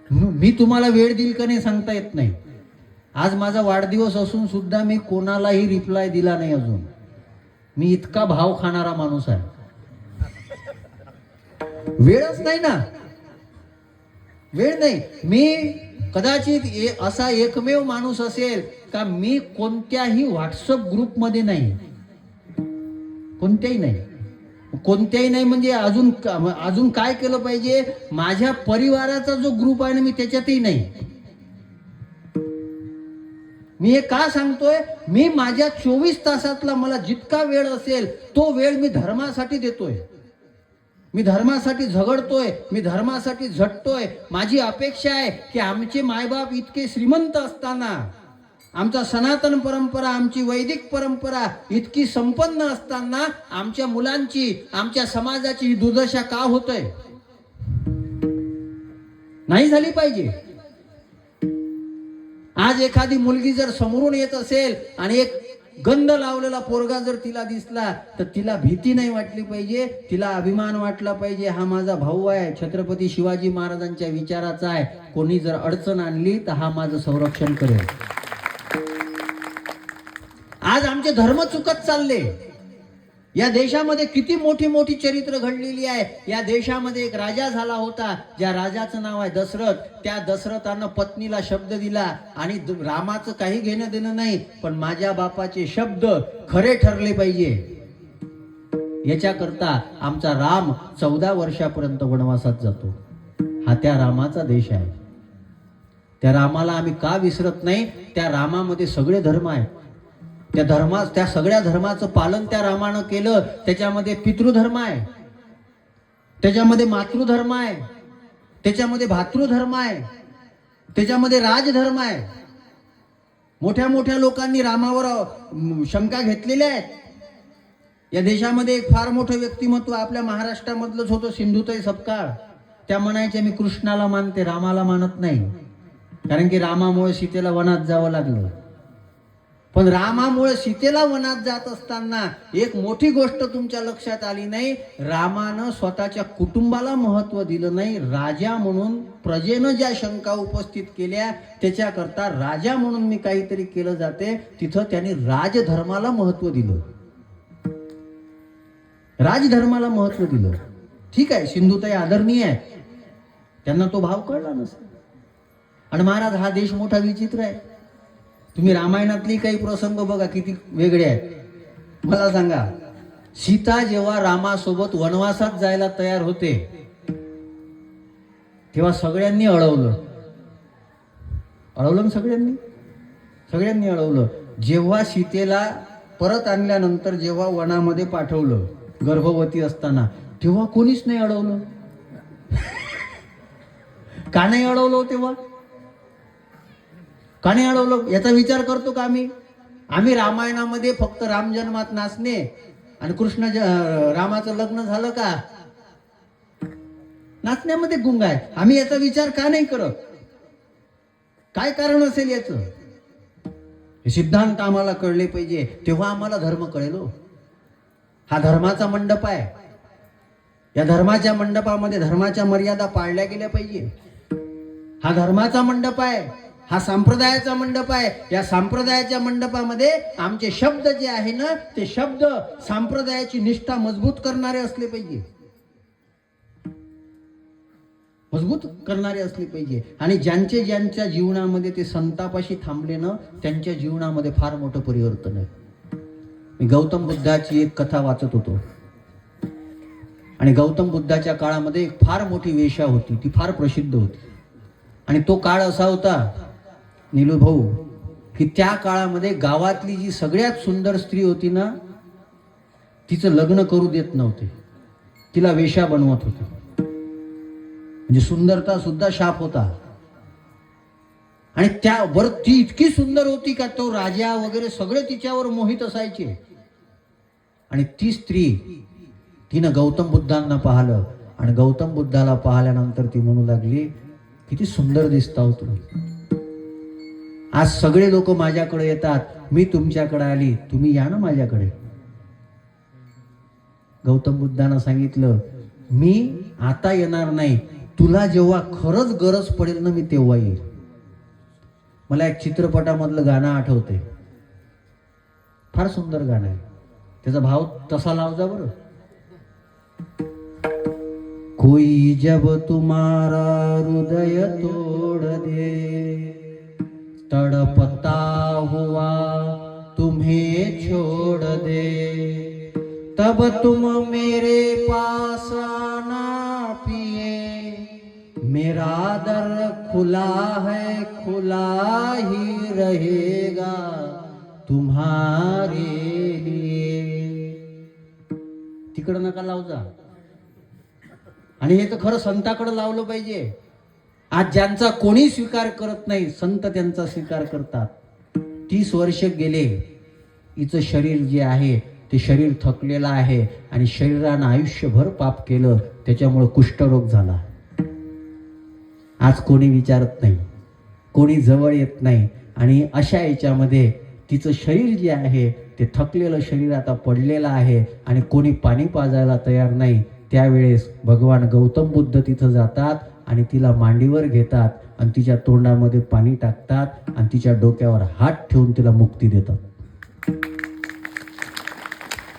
मी तुम्हाला वेळ देईल का नाही सांगता येत नाही. आज माझा वाढदिवस असून सुद्धा मी कोणालाही रिप्लाय दिला नाही अजून. मी इतका भाव खाणारा माणूस आहे. वेळच नाही ना. वेळ नाही. मी कदाचित असा एकमेव माणूस असेल का मी कोणत्याही व्हॉट्सअप ग्रुपमध्ये नाही. कोणत्याही नाही. कोणत्याही नाही म्हणजे अजून काय केलं पाहिजे? माझ्या परिवाराचा जो ग्रुप आहे ना, मी त्याच्यातही नाही. मी हे का सांगतोय? मी माझ्या 24 तासातला मला जितका वेळ असेल तो वेळ मी धर्मासाठी देतोय. मी धर्मासाठी झगडतोय, मी धर्मासाठी झटतोय. माझी अपेक्षा आहे की आमचे मायबाप इतके श्रीमंत असताना, आमचा सनातन परंपरा, आमची वैदिक परंपरा इतकी संपन्न असताना आमच्या मुलांची, आमच्या समाजाची ही दुर्दशा का होतय? नाही झाली पाहिजे. आज एखादी मुलगी जर समोरून येत असेल आणि एक गंध लावलेला पोरगा जर तिला दिसला तर तिला भीती नाही वाटली पाहिजे, तिला अभिमान वाटला पाहिजे. हा माझा भाऊ आहे, छत्रपती शिवाजी महाराजांच्या विचाराचा आहे. कोणी जर अडचण आणली तर हा माझं संरक्षण करेल. आज आमचे धर्म चुकत चालले. या देशामध्ये किती मोठी मोठी चरित्र घडलेली आहे. या देशामध्ये एक राजा झाला होता, ज्या राजाचं नाव आहे दशरथ. त्या दशरथानं पत्नीला शब्द दिला आणि रामाचं काही घेणं देणं नाही, पण माझ्या बापाचे शब्द खरे ठरले पाहिजे. याच्याकरता आमचा राम 14 वर्षापर्यंत वनवासात जातो. हा त्या रामाचा देश आहे. त्या रामाला आम्ही का विसरत नाही? त्या रामामध्ये सगळे धर्म आहेत. त्या सगळ्या धर्माचं पालन त्या रामानं केलं. त्याच्यामध्ये पितृधर्म आहे, त्याच्यामध्ये मातृधर्म आहे, त्याच्यामध्ये भातृधर्म आहे, त्याच्यामध्ये राजधर्म आहे. मोठ्या मोठ्या लोकांनी रामावर शंका घेतलेल्या आहेत. या देशामध्ये एक फार मोठं व्यक्तिमत्व आपल्या महाराष्ट्रामधलंच होतं, सिंधुताई सपकाळ. त्या म्हणायच्या मी कृष्णाला मानते, रामाला मानत नाही, कारण की रामामुळे सीतेला वनात जावं लागलं. पण रामामुळे सीतेला वनात जात असताना एक मोठी गोष्ट तुमच्या लक्षात आली नाही. रामानं स्वतःच्या कुटुंबाला महत्व दिलं नाही. राजा म्हणून प्रजेनं ज्या शंका उपस्थित केल्या त्याच्याकरता राजा म्हणून मी काहीतरी केलं जाते, तिथं त्यांनी राजधर्माला महत्व दिलं. राजधर्माला महत्व दिलं. ठीक आहे, सिंधुताई आदरणीय आहे, त्यांना तो भाव कळला नसेल. आणि महाराज, हा देश मोठा विचित्र आहे. तुम्ही रामायणातली काही प्रसंग बघा किती वेगळे आहेत. मला सांगा, सीता जेव्हा रामासोबत वनवासात जायला तयार होते तेव्हा सगळ्यांनी अडवलं ना, सगळ्यांनी अडवलं. जेव्हा सीतेला परत आणल्यानंतर जेव्हा वनामध्ये पाठवलं गर्भवती असताना, तेव्हा कोणीच नाही अडवलं. का नाही अडवलं तेव्हा? का नाही अडवलं? याचा विचार करतो का आम्ही रामायणामध्ये फक्त राम जन्मात नाचणे आणि रामाचं लग्न झालं का नाचण्यामध्ये गुंग आहे. आम्ही याचा विचार का नाही करत? काय कारण असेल याचं? हे सिद्धांत आम्हाला कळले पाहिजे, तेव्हा आम्हाला धर्म कळेल. हा धर्माचा मंडप आहे. या धर्माच्या मंडपामध्ये धर्माच्या मर्यादा पाळल्या गेल्या पाहिजे. हा धर्माचा मंडप आहे, हा संप्रदायाचा मंडप आहे. या संप्रदायाच्या मंडपामध्ये आमचे शब्द जे आहे ना, ते शब्द संप्रदायाची निष्ठा मजबूत करणारे असले पाहिजे, आणि ज्यांच्या जीवनामध्ये ते संतापाशी थांबले ना, त्यांच्या जीवनामध्ये फार मोठं परिवर्तन आहे. मी गौतम बुद्धाची एक कथा वाचत होतो आणि गौतम बुद्धाच्या काळामध्ये एक फार मोठी वेश्या होती, ती फार प्रसिद्ध होती. आणि तो काळ असा होता नीलू भाऊ की त्या काळामध्ये गावातली जी सगळ्यात सुंदर स्त्री होती ना, तिचं लग्न करू देत नव्हते, तिला वेश्या बनवत होते. म्हणजे सुंदरता सुद्धा शाप होता. आणि त्यावर ती इतकी सुंदर होती का तो राजा वगैरे सगळे तिच्यावर मोहित असायचे. आणि ती स्त्री तिनं गौतम बुद्धांना पाहिलं आणि गौतम बुद्धाला पाहिल्यानंतर ती म्हणू लागली, किती सुंदर दिसता हो तुम्ही. आज सगळे लोक माझ्याकडे येतात, मी तुमच्याकडे आली, तुम्ही या ना माझ्याकडे. गौतम बुद्धांना सांगितलं, मी आता येणार नाही, तुला जेव्हा खरंच गरज पडेल ना, मी तेव्हा येईल. मला एक चित्रपटामधलं गाणं आठवते, फार सुंदर गाणं आहे. त्याचा भाव तसा लावजा बरं. कोई जब तुम्हारा हृदय तोड़ दे, तड़पता हुआ तुम्हें छोड़ दे, तब जब तुम मेरे पास आना पिए, मेरा दर खुला है, खुला ही रहेगा तुम्हारे लिए. तिकडं नका लावजा. आणि हे तर खरं संताकडे लावलं पाहिजे. आज ज्यांचा कोणी स्वीकार करत नाही, संत त्यांचा स्वीकार करतात. 30 वर्ष गेले, हिचं शरीर जे आहे ते शरीर थकलेलं आहे आणि शरीरानं आयुष्यभर पाप केलं, त्याच्यामुळे कुष्ठरोग झाला. आज कोणी विचारत नाही, कोणी जवळ येत नाही. आणि अशा याच्यामध्ये तिचं शरीर जे आहे ते थकलेलं शरीर आता पडलेलं आहे आणि कोणी पाणी पाजायला तयार नाही. त्यावेळेस भगवान गौतम बुद्ध तिथं जातात आणि तिला मांडीवर घेतात आणि तिच्या तोंडामध्ये पाणी टाकतात आणि तिच्या डोक्यावर हात ठेवून तिला मुक्ती देतात.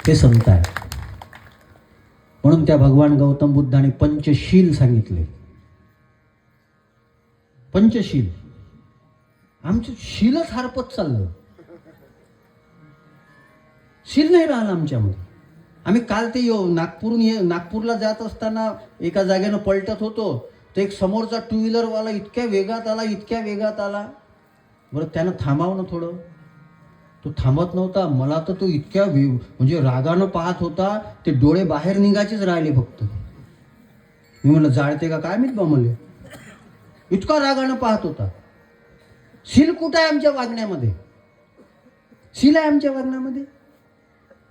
ते संत आहे. म्हणून त्या भगवान गौतम बुद्धाने पंचशील सांगितले. पंचशील. आमचं शीलच हरपत चाललं. शील नाही राहिलं आमच्यामध्ये. आम्ही काल ते नागपूरला जात असताना एका जागेनं पलटत होतो, तर एक समोरचा 2 व्हीलरवाला इतक्या वेगात आला. बरं त्यानं थांबावं ना थोडं. तो थांबत नव्हता. मला तर तो इतक्या म्हणजे रागानं पाहत होता, ते डोळे बाहेर निघायचेच राहिले फक्त. मी म्हणलं जाळते का काय, मीच बमले. इतका रागानं पाहत होता. शील कुठं आहे आमच्या वागण्यामध्ये? शील आहे आमच्या वागण्यामध्ये?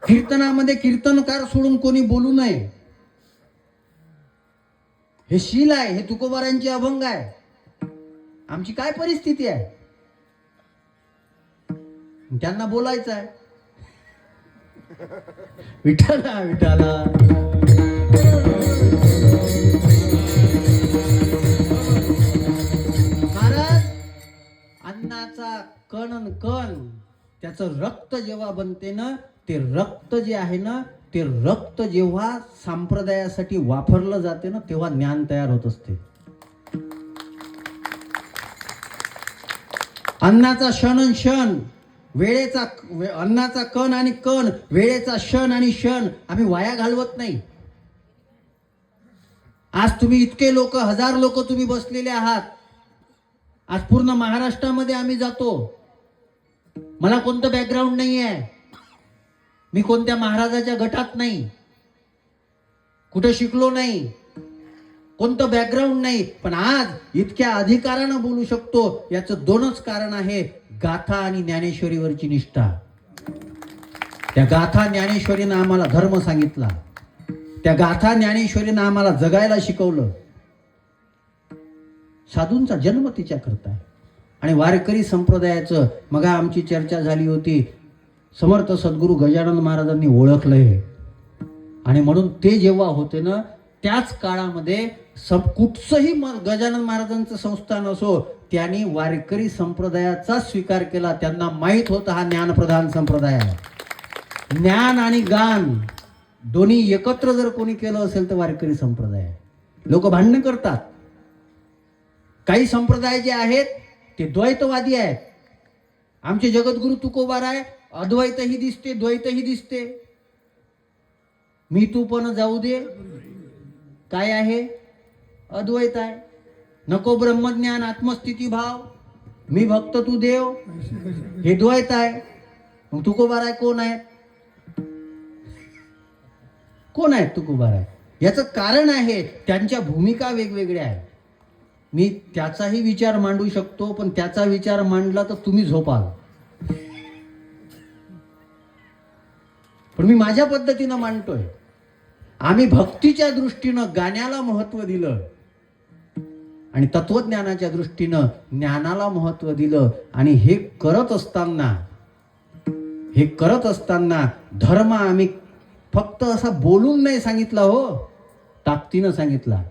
कीर्तनामध्ये कीर्तनकार सोडून कोणी बोलू नये, हे शील आहे. हे तुकोबारांचे अभंग आहे. आमची काय परिस्थिती आहे? त्यांना बोलायचं आहे, विठाला विठाला. महाराज, अन्नाचा कण त्याचं रक्त जेव्हा बनते ना, ते रक्त जे आहे ना, ते रक्त जेव्हा संप्रदायासाठी वापरलं जाते ना, तेव्हा ज्ञान तयार होत असते. अन्नाचा क्षण वेळेचा, अन्नाचा कण आणि कण, वेळेचा क्षण आणि क्षण आम्ही वाया घालवत नाही. आज तुम्ही इतके लोक, 1000 लोक तुम्ही बसलेले आहात. आज पूर्ण महाराष्ट्रामध्ये आम्ही जातो. मला कोणतं बॅकग्राऊंड नाही आहे. मी कोणत्या महाराजाच्या गटात नाही, कुठं शिकलो नाही, कोणतं बॅकग्राऊंड नाही. पण आज इतक्या अधिकारानं बोलू शकतो, याचं 2च कारण आहे, गाथा आणि ज्ञानेश्वरीवरची निष्ठा. त्या गाथा ज्ञानेश्वरीनं आम्हाला धर्म सांगितला. त्या गाथा ज्ञानेश्वरीनं आम्हाला जगायला शिकवलं. साधूंचा जन्म तिच्या करता आहे. आणि वारकरी संप्रदायाचं मग आमची चर्चा झाली होती. समर्थ सद्गुरू गजानन महाराजांनी ओळखलं हे. आणि म्हणून ते जेव्हा होते ना, त्याच काळामध्ये कुठचंही गजानन महाराजांचं संस्थान असो, त्यांनी वारकरी संप्रदायाचा स्वीकार केला. त्यांना माहीत होतं हा ज्ञानप्रधान संप्रदाय आहे. ज्ञान आणि गान दोन्ही एकत्र जर कोणी केलं असेल तर वारकरी संप्रदाय आहे. लोक भांडण करतात. काही संप्रदाय जे आहेत ते द्वैतवादी आहेत. आमचे जगद्गुरु तुकोबाराय अद्वैतही दिसते, द्वैतही दिसते. मी तू पण जाऊ दे, काय आहे? अद्वैत आहे. नको ब्रह्मज्ञान, आत्मस्थिती भाव, मी भक्त तू देव, हे द्वैत आहे. मग तुकोबाराय कोण आहेत? कोण आहेत तुकोबाराय? याचं कारण आहे त्यांच्या भूमिका वेगवेगळ्या आहेत. मी त्याचाही विचार मांडू शकतो, पण त्याचा विचार मांडला तर तुम्ही झोपाल. पण मी माझ्या पद्धतीनं मांडतोय. आम्ही भक्तीच्या दृष्टीनं गाण्याला महत्व दिलं आणि तत्वज्ञानाच्या दृष्टीनं ज्ञानाला महत्व दिलं. आणि हे करत असताना धर्म आम्ही फक्त असा बोलून नाही सांगितला, हो, ताकदीनं सांगितला.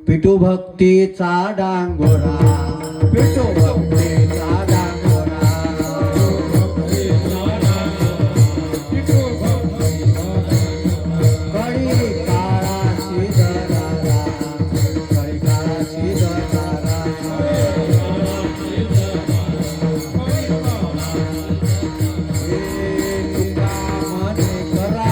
पिटू भक्तीचा डांगोरा, पिटू भक्तीचा डांगोरा, कडी काळाची दरारा, कडी काळाची दरारा, हे तुझ्या मने करा,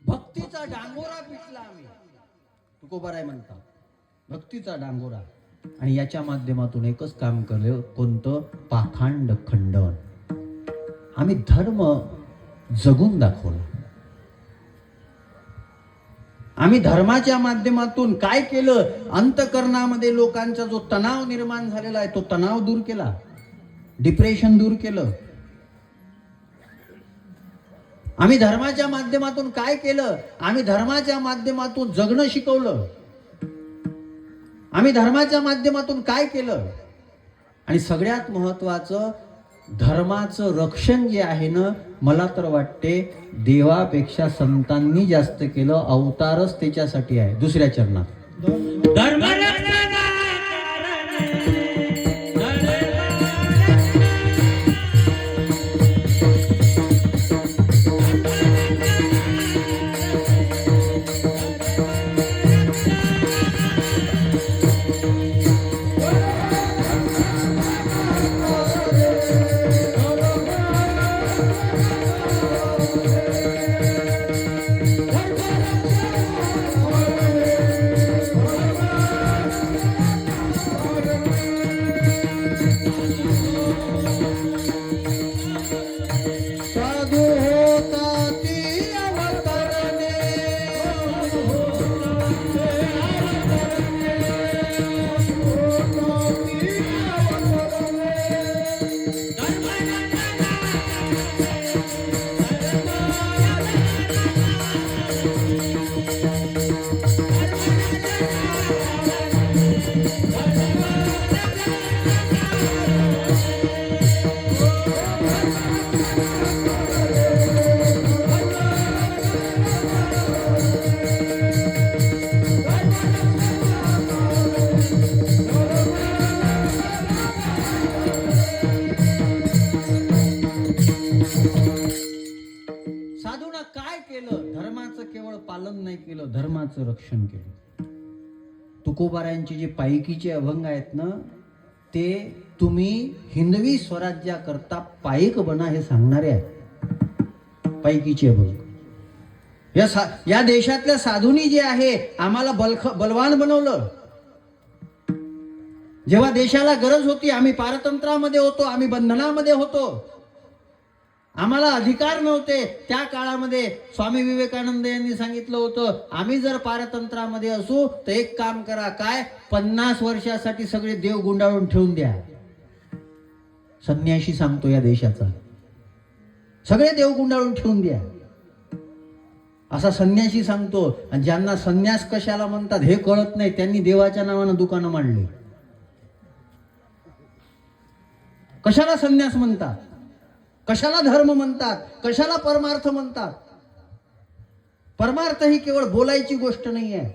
भक्तीचा डांगोरा पिटला आम्ही, तुकोबाराय म्हणतात भक्तीचा डांगोरा. आणि याच्या माध्यमातून एकच काम केलं, कोणतं? पाखांड खंडन. आम्ही धर्म जगून दाखवला. आम्ही धर्माच्या माध्यमातून काय केलं? अंतःकरणामध्ये लोकांचा जो तणाव निर्माण झालेला आहे तो तणाव दूर केला, डिप्रेशन दूर केलं. आम्ही धर्माच्या माध्यमातून काय केलं? आम्ही धर्माच्या माध्यमातून जगणं शिकवलं. आम्ही धर्माच्या माध्यमातून काय केलं? आणि सगळ्यात महत्वाचं, धर्माचं रक्षण जे आहे ना, मला तर वाटते देवापेक्षा संतांनी जास्त केलं. अवतारच त्याच्यासाठी आहे. दुसऱ्या चरणात धर्म धर्माचं रक्षण केलं. तुकोबारायांचे जे पायकीचे अभंग आहेत ना, ते तुम्ही हिंदवी स्वराज्याकरता पायक बना हे सांगणारे आहेत. पायकीचे अभंग या देशातल्या साधूंनी जे आहे आम्हाला बलवान बनवलं. जेव्हा देशाला गरज होती आम्ही पारतंत्रामध्ये होतो, आम्ही बंधनामध्ये होतो, आम्हाला अधिकार नव्हते. त्या काळामध्ये स्वामी विवेकानंद यांनी सांगितलं होतं, आम्ही जर पारतंत्रामध्ये असू तर एक काम करा, काय 50 वर्षासाठी सगळे देव गुंडाळून ठेवून द्या. संन्याशी सांगतो या देशाचा, सगळे देव गुंडाळून ठेवून द्या असा संन्याशी सांगतो. आणि ज्यांना संन्यास कशाला म्हणतात हे कळत नाही, त्यांनी देवाच्या नावानं दुकानं मांडली. कशाला संन्यास म्हणतात, कशाला धर्म म्हणतात, कशाला परमार्थ म्हणतात? परमार्थ ही केवळ बोलायची गोष्ट नाही आहे,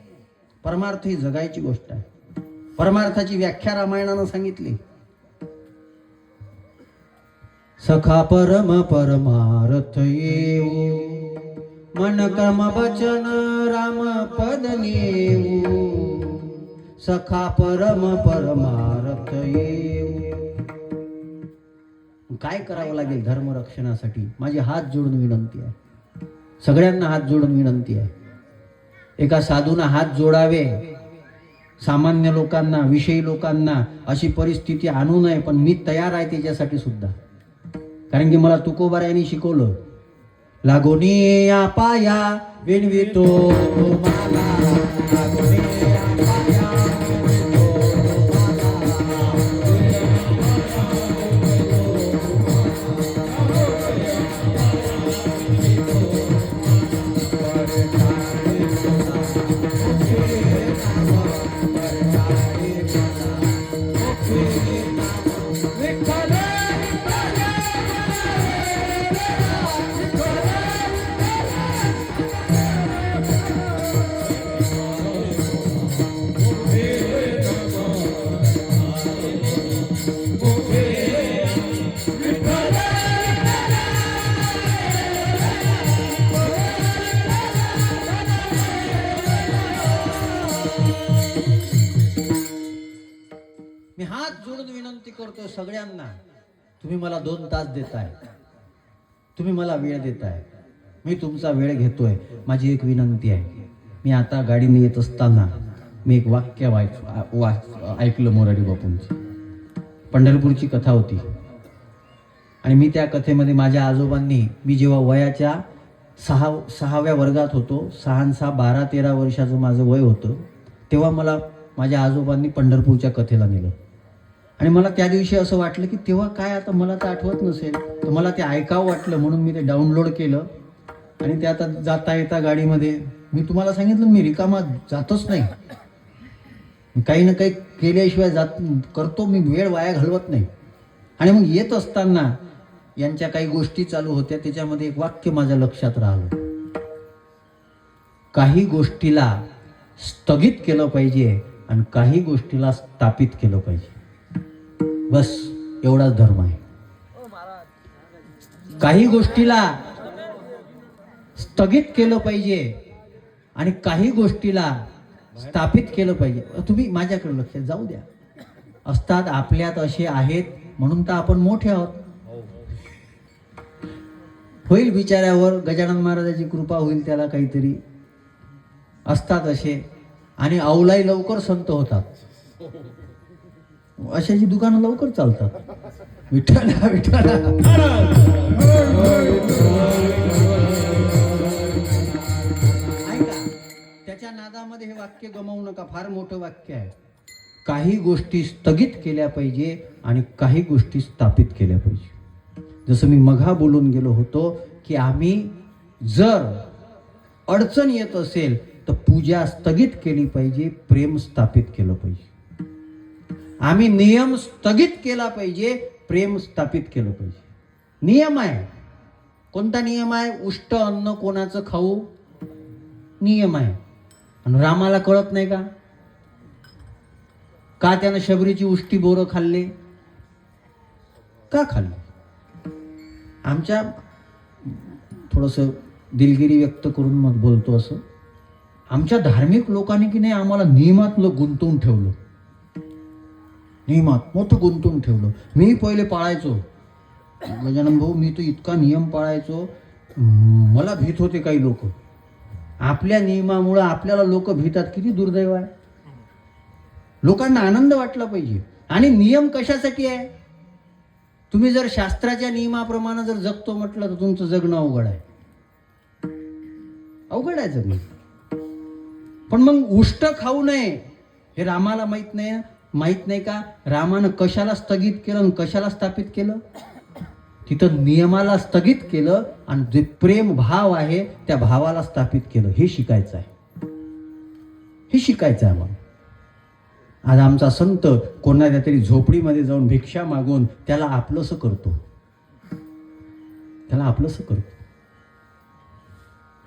परमार्थ ही जगायची गोष्ट आहे. परमार्थाची व्याख्या रामायणानं सांगितली. सखा परम परमार्थ येऊ, मन कर्म वचन राम पद नेऊ. सखा परम परमार्थ येऊ. काय करावं लागेल धर्मरक्षणासाठी? माझी हात जोडून विनंती आहे, सगळ्यांना हात जोडून विनंती आहे. एका साधूंना हात जोडावे, सामान्य लोकांना, विषयी लोकांना अशी परिस्थिती आणू नये. पण मी तयार आहे त्याच्यासाठी सुद्धा, कारण की मला तुकोबारायांनी शिकवलं, लागोनी आपाया विनवितो मला, लागोनी आपाया मी हात जोडून विनंती करतो सगळ्यांना, तुम्ही मला 2 तास देताय, तुम्ही मला वेळ देताय, मी तुमचा वेळ घेतोय. माझी एक विनंती आहे, मी आता गाडीने येत असताना मी एक वाक्य ऐकलं मोरारी बापूंचं. पंढरपूरची कथा होती आणि मी त्या कथेमध्ये माझ्या आजोबांनी, मी जेव्हा वयाच्या 6व्या वर्गात होतो, 6 6 12-13 वर्षाचं माझं वय होतं, तेव्हा मला माझ्या आजोबांनी पंढरपूरच्या कथेला नेलं. आणि मला त्या दिवशी असं वाटलं की तेव्हा काय, आता मला तर आठवत नसेल, तर मला ते ऐकावं वाटलं म्हणून मी ते डाउनलोड केलं. आणि ते आता जाता येता गाडीमध्ये, मी तुम्हाला सांगितलं मी रिकामा जातच नाही, काही ना काही केल्याशिवाय करतो मी, वेळ वाया घालवत नाही. आणि मग येत असताना यांच्या काही गोष्टी चालू होत्या, त्याच्यामध्ये एक वाक्य माझ्या लक्षात राहिलं, काही गोष्टीला स्थगित केलं पाहिजे आणि काही गोष्टीला स्थापित केलं पाहिजे. बस एवढाच धर्म आहे. काही गोष्टीला स्थगित केलं पाहिजे आणि काही गोष्टीला स्थापित केलं पाहिजे. तुम्ही माझ्याकडे लक्ष जाऊ द्या. असतात आपल्यात असे आहेत म्हणून तर आपण मोठे आहोत. होईल बिचाऱ्यावर गजानन महाराजाची कृपा होईल, त्याला काहीतरी असतात असे. आणि अवलाई लवकर संत होतात, अशाची दुकानं लवकर चालतात. विठ्ठला विठ्ठला. ऐका, त्याच्या नादामध्ये हे वाक्य गमावू नका, फार मोठं वाक्य आहे. काही गोष्टी स्थगित केल्या पाहिजे आणि काही गोष्टी स्थापित केल्या पाहिजे. जसं मी मघा बोलून गेलो होतो की आम्ही जर अडचण येत असेल तर पूजा स्थगित केली पाहिजे, प्रेम स्थापित केलं पाहिजे. आम्ही नियम स्थगित केला पाहिजे, प्रेम स्थापित केलं पाहिजे. नियम आहे. कोणता नियम आहे? उष्ट अन्न कोणाचं खाऊ, नियम आहे. आणि रामाला कळत नाही का? का त्यानं शबरीची उष्टी बोरं खाल्ले? का खाल्ले? आमच्या थोडंसं दिलगिरी व्यक्त करून मग बोलतो असं, आमच्या धार्मिक लोकांनी की नाही आम्हाला नियमातलं गुंतवून ठेवलं, नियमात मोठं गुंतवून ठेवलं. मी पहिले पाळायचो गजानन भाऊ, मी तो इतका नियम पाळायचो, मला भीत होते काही लोक. आपल्या नियमामुळं आपल्याला लोक भीतात, किती दुर्दैव आहे. लोकांना आनंद वाटला पाहिजे. आणि नियम कशासाठी आहे? तुम्ही जर शास्त्राच्या नियमाप्रमाणे जर जगतो म्हटलं तर तुमचं जगणं अवघड आहे, अवघड आहे जगणं. पण मग उष्ट खाऊ नये हे रामाला माहित नाही का? रामानं कशाला स्थगित केलं आणि कशाला स्थापित केलं? तिथं नियमाला स्थगित केलं आणि जे प्रेम भाव आहे त्या भावाला स्थापित केलं. हे शिकायचं आहे, हे शिकायचं आहे. मग आज आमचा संत कोणाच्या तरी झोपडीमध्ये जाऊन भिक्षा मागून त्याला आपलंसं करतो, त्याला आपलंसं करतो.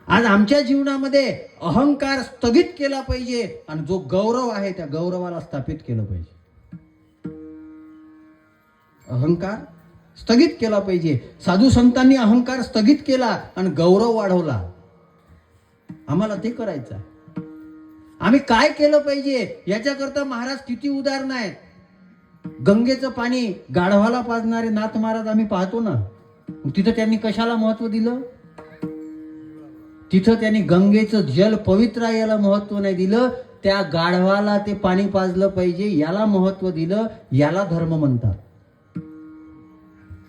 आज आमच्या जीवनामध्ये अहंकार स्थगित केला पाहिजे आणि जो गौरव आहे त्या गौरवाला स्थापित केलं पाहिजे. अहंकार स्थगित केला पाहिजे. साधू संतांनी अहंकार स्थगित केला आणि गौरव वाढवला. आम्हाला ते करायचं आहे. आम्ही काय केलं पाहिजे याच्याकरता महाराज किती उदाहरणं आहेत. गंगेचं पाणी गाढवाला पाजणारे नाथ महाराज आम्ही पाहतो ना, तिथं त्यांनी कशाला महत्व दिलं? तिथं त्यांनी गंगेचं जल पवित्र आहे याला महत्व नाही दिलं, त्या गाढवाला ते पाणी पाजलं पाहिजे याला महत्व दिलं. याला धर्म म्हणतात.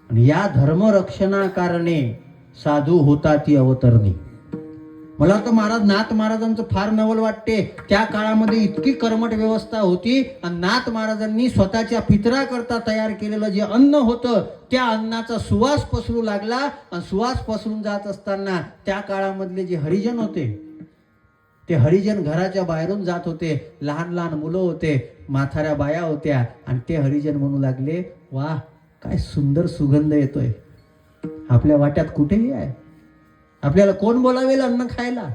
आणि या धर्मरक्षणाकारणे साधू होता ती अवतरणी. मला तर महाराज नाथ महाराजांचं फार नवल वाटते. त्या काळामध्ये इतकी कर्मठ व्यवस्था होती आणि नाथ महाराजांनी स्वतःच्या पितराकरता तयार केलेलं जे अन्न होतं त्या अन्नाचा सुवास पसरू लागला. आणि सुवास पसरून जात असताना त्या काळामधले जे हरिजन होते ते हरिजन घराच्या बाहेरून जात होते. लहान लहान मुलं होते, म्हाताऱ्या बाया होत्या आणि ते हरिजन म्हणू लागले, वाह काय सुंदर सुगंध येतोय. आपल्या वाट्यात कुठेही आहे, आपल्याला कोण बोलावेल अन्न खायला?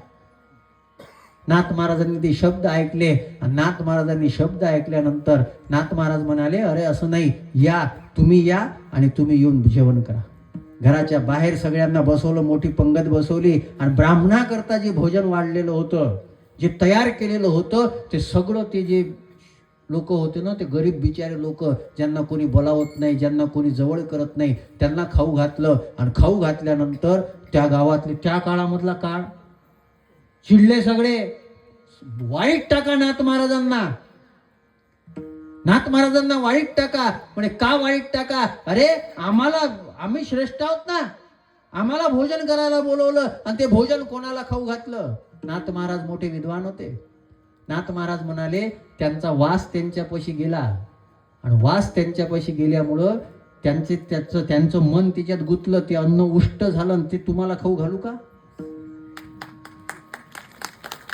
नाथ महाराजांनी ते शब्द ऐकले. नाथ महाराजांनी शब्द ऐकल्यानंतर नाथ महाराज म्हणाले, अरे असं नाही, या तुम्ही या आणि तुम्ही येऊन जेवण करा. घराच्या बाहेर सगळ्यांना बसवलं, मोठी पंगत बसवली आणि ब्राह्मणाकरता जे भोजन वाढलेलं होतं जे तयार केलेलं होतं ते सगळं, ते जे लोक होते ना, ते गरीब बिचारे लोक, ज्यांना कोणी बोलावत नाही, ज्यांना कोणी जवळ करत नाही, त्यांना खाऊ घातलं. आणि खाऊ घातल्यानंतर त्या गावातले, त्या काळामधला काळ, चिडले सगळे, वाईट टाका नाथ महाराजांना, नाथ महाराजांना वाईट टाका. म्हणे का वाईट टाका? अरे आम्ही श्रेष्ठ आहोत ना, आम्हाला भोजन करायला बोलवलं आणि ते भोजन कोणाला खाऊ घातलं? नाथ महाराज मोठे विद्वान होते. नाथ महाराज म्हणाले, त्यांचा वास त्यांच्यापाशी गेला, आणि वास त्यांच्यापाशी गेल्यामुळं त्यांचं मन त्याच्यात गुंतलं, ते अन्न उष्ट झालं, आणि ते तुम्हाला खाऊ घालू का?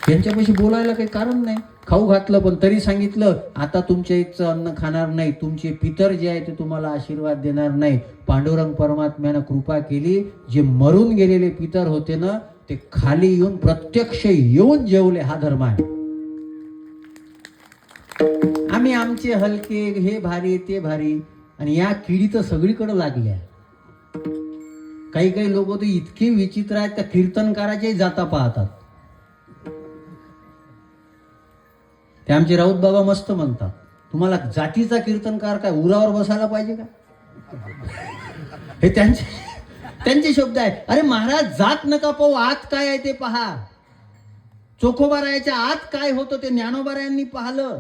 त्यांच्यापाशी बोलायला काही कारण नाही. खाऊ घातलं, पण तरी सांगितलं, आता तुमच्या इथचं अन्न खाणार नाही, तुमचे पितर जे आहे ते तुम्हाला आशीर्वाद देणार नाही. पांडुरंग परमात्म्यानं कृपा केली, जे मरून गेलेले पितर होते ना, ते खाली येऊन, प्रत्यक्ष येऊन जेवले. हा धर्म आहे. आम्ही आमचे हलके, हे भारी ते भारी, आणि या किडी तर सगळीकडे लागल्या. काही काही लोक तर इतके विचित्र आहेत, त्या कीर्तनकाराचे जाता पाहतात. ते आमचे राऊत बाबा मस्त म्हणतात, तुम्हाला जातीचा कीर्तनकार काय उरावर बसायला पाहिजे का? हे त्यांचे शब्द आहे. अरे महाराज, जात नका पाहू, आत काय आहे ते पहा. चोखोबारायाच्या आत काय होतं ते ज्ञानोबारायांनी पाहिलं.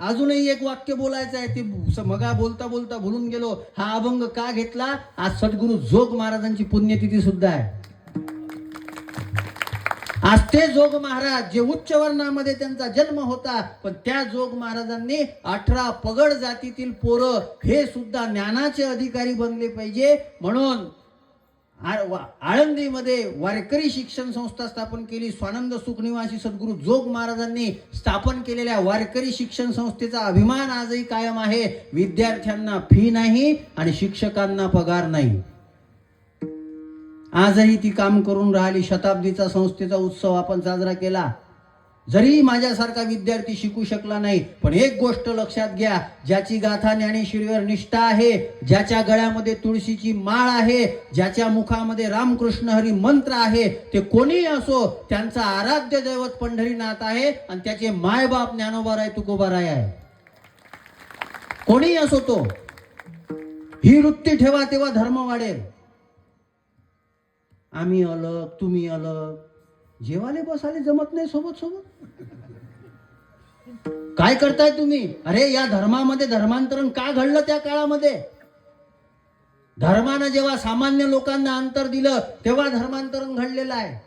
अजूनही एक वाक्य बोलायचं आहे, ते मगा बोलता बोलता भुलून गेलो. हा अभंग का घेतला? आज सद्गुरु जोग महाराजांची पुण्यतिथी सुद्धा आहे. आज ते जोग महाराज, जे उच्च वर्णामध्ये त्यांचा जन्म होता, पण त्या जोग महाराजांनी 18 पगड जातीतील पोरं हे सुद्धा ज्ञानाचे अधिकारी बनले पाहिजे म्हणून आळंदीमध्ये वारकरी शिक्षण संस्था स्थापन केली. स्वानंद सुखनिवासी सद्गुरु जोग महाराजांनी स्थापन केलेल्या वारकरी शिक्षण संस्थेचा अभिमान आजही कायम आहे. विद्यार्थ्यांना फी नाही आणि शिक्षकांना पगार नाही. आजही ती काम करून राहिली. शताब्दीचा संस्थेचा उत्सव आपण साजरा केला. जरी माझ्यासारखा विद्यार्थी शिकू शकला नाही, पण एक गोष्ट लक्षात घ्या, ज्याची गाथा ज्ञानेश्वरीवर निष्ठा आहे, ज्याच्या गळ्यामध्ये तुळशीची माळ आहे, ज्याच्या मुखामध्ये रामकृष्ण हरी मंत्र आहे, ते कोणीही असो, त्यांचा आराध्य दैवत पंढरीनाथ आहे आणि त्याचे मायबाप ज्ञानोबाराय तुकोबाराय आहे. कोणीही असो तो. ही वृत्ती ठेवा, तेव्हा धर्म वाढेल. आम्ही अलग, तुम्ही अलग, जेवाले बसाले जमत नाही सोबत सोबत. काय करताय तुम्ही? अरे या धर्मामध्ये धर्मांतरण का घडलं? त्या काळामध्ये धर्मानं जेव्हा सामान्य लोकांना अंतर दिलं, तेव्हा धर्मांतरण घडलेलं आहे.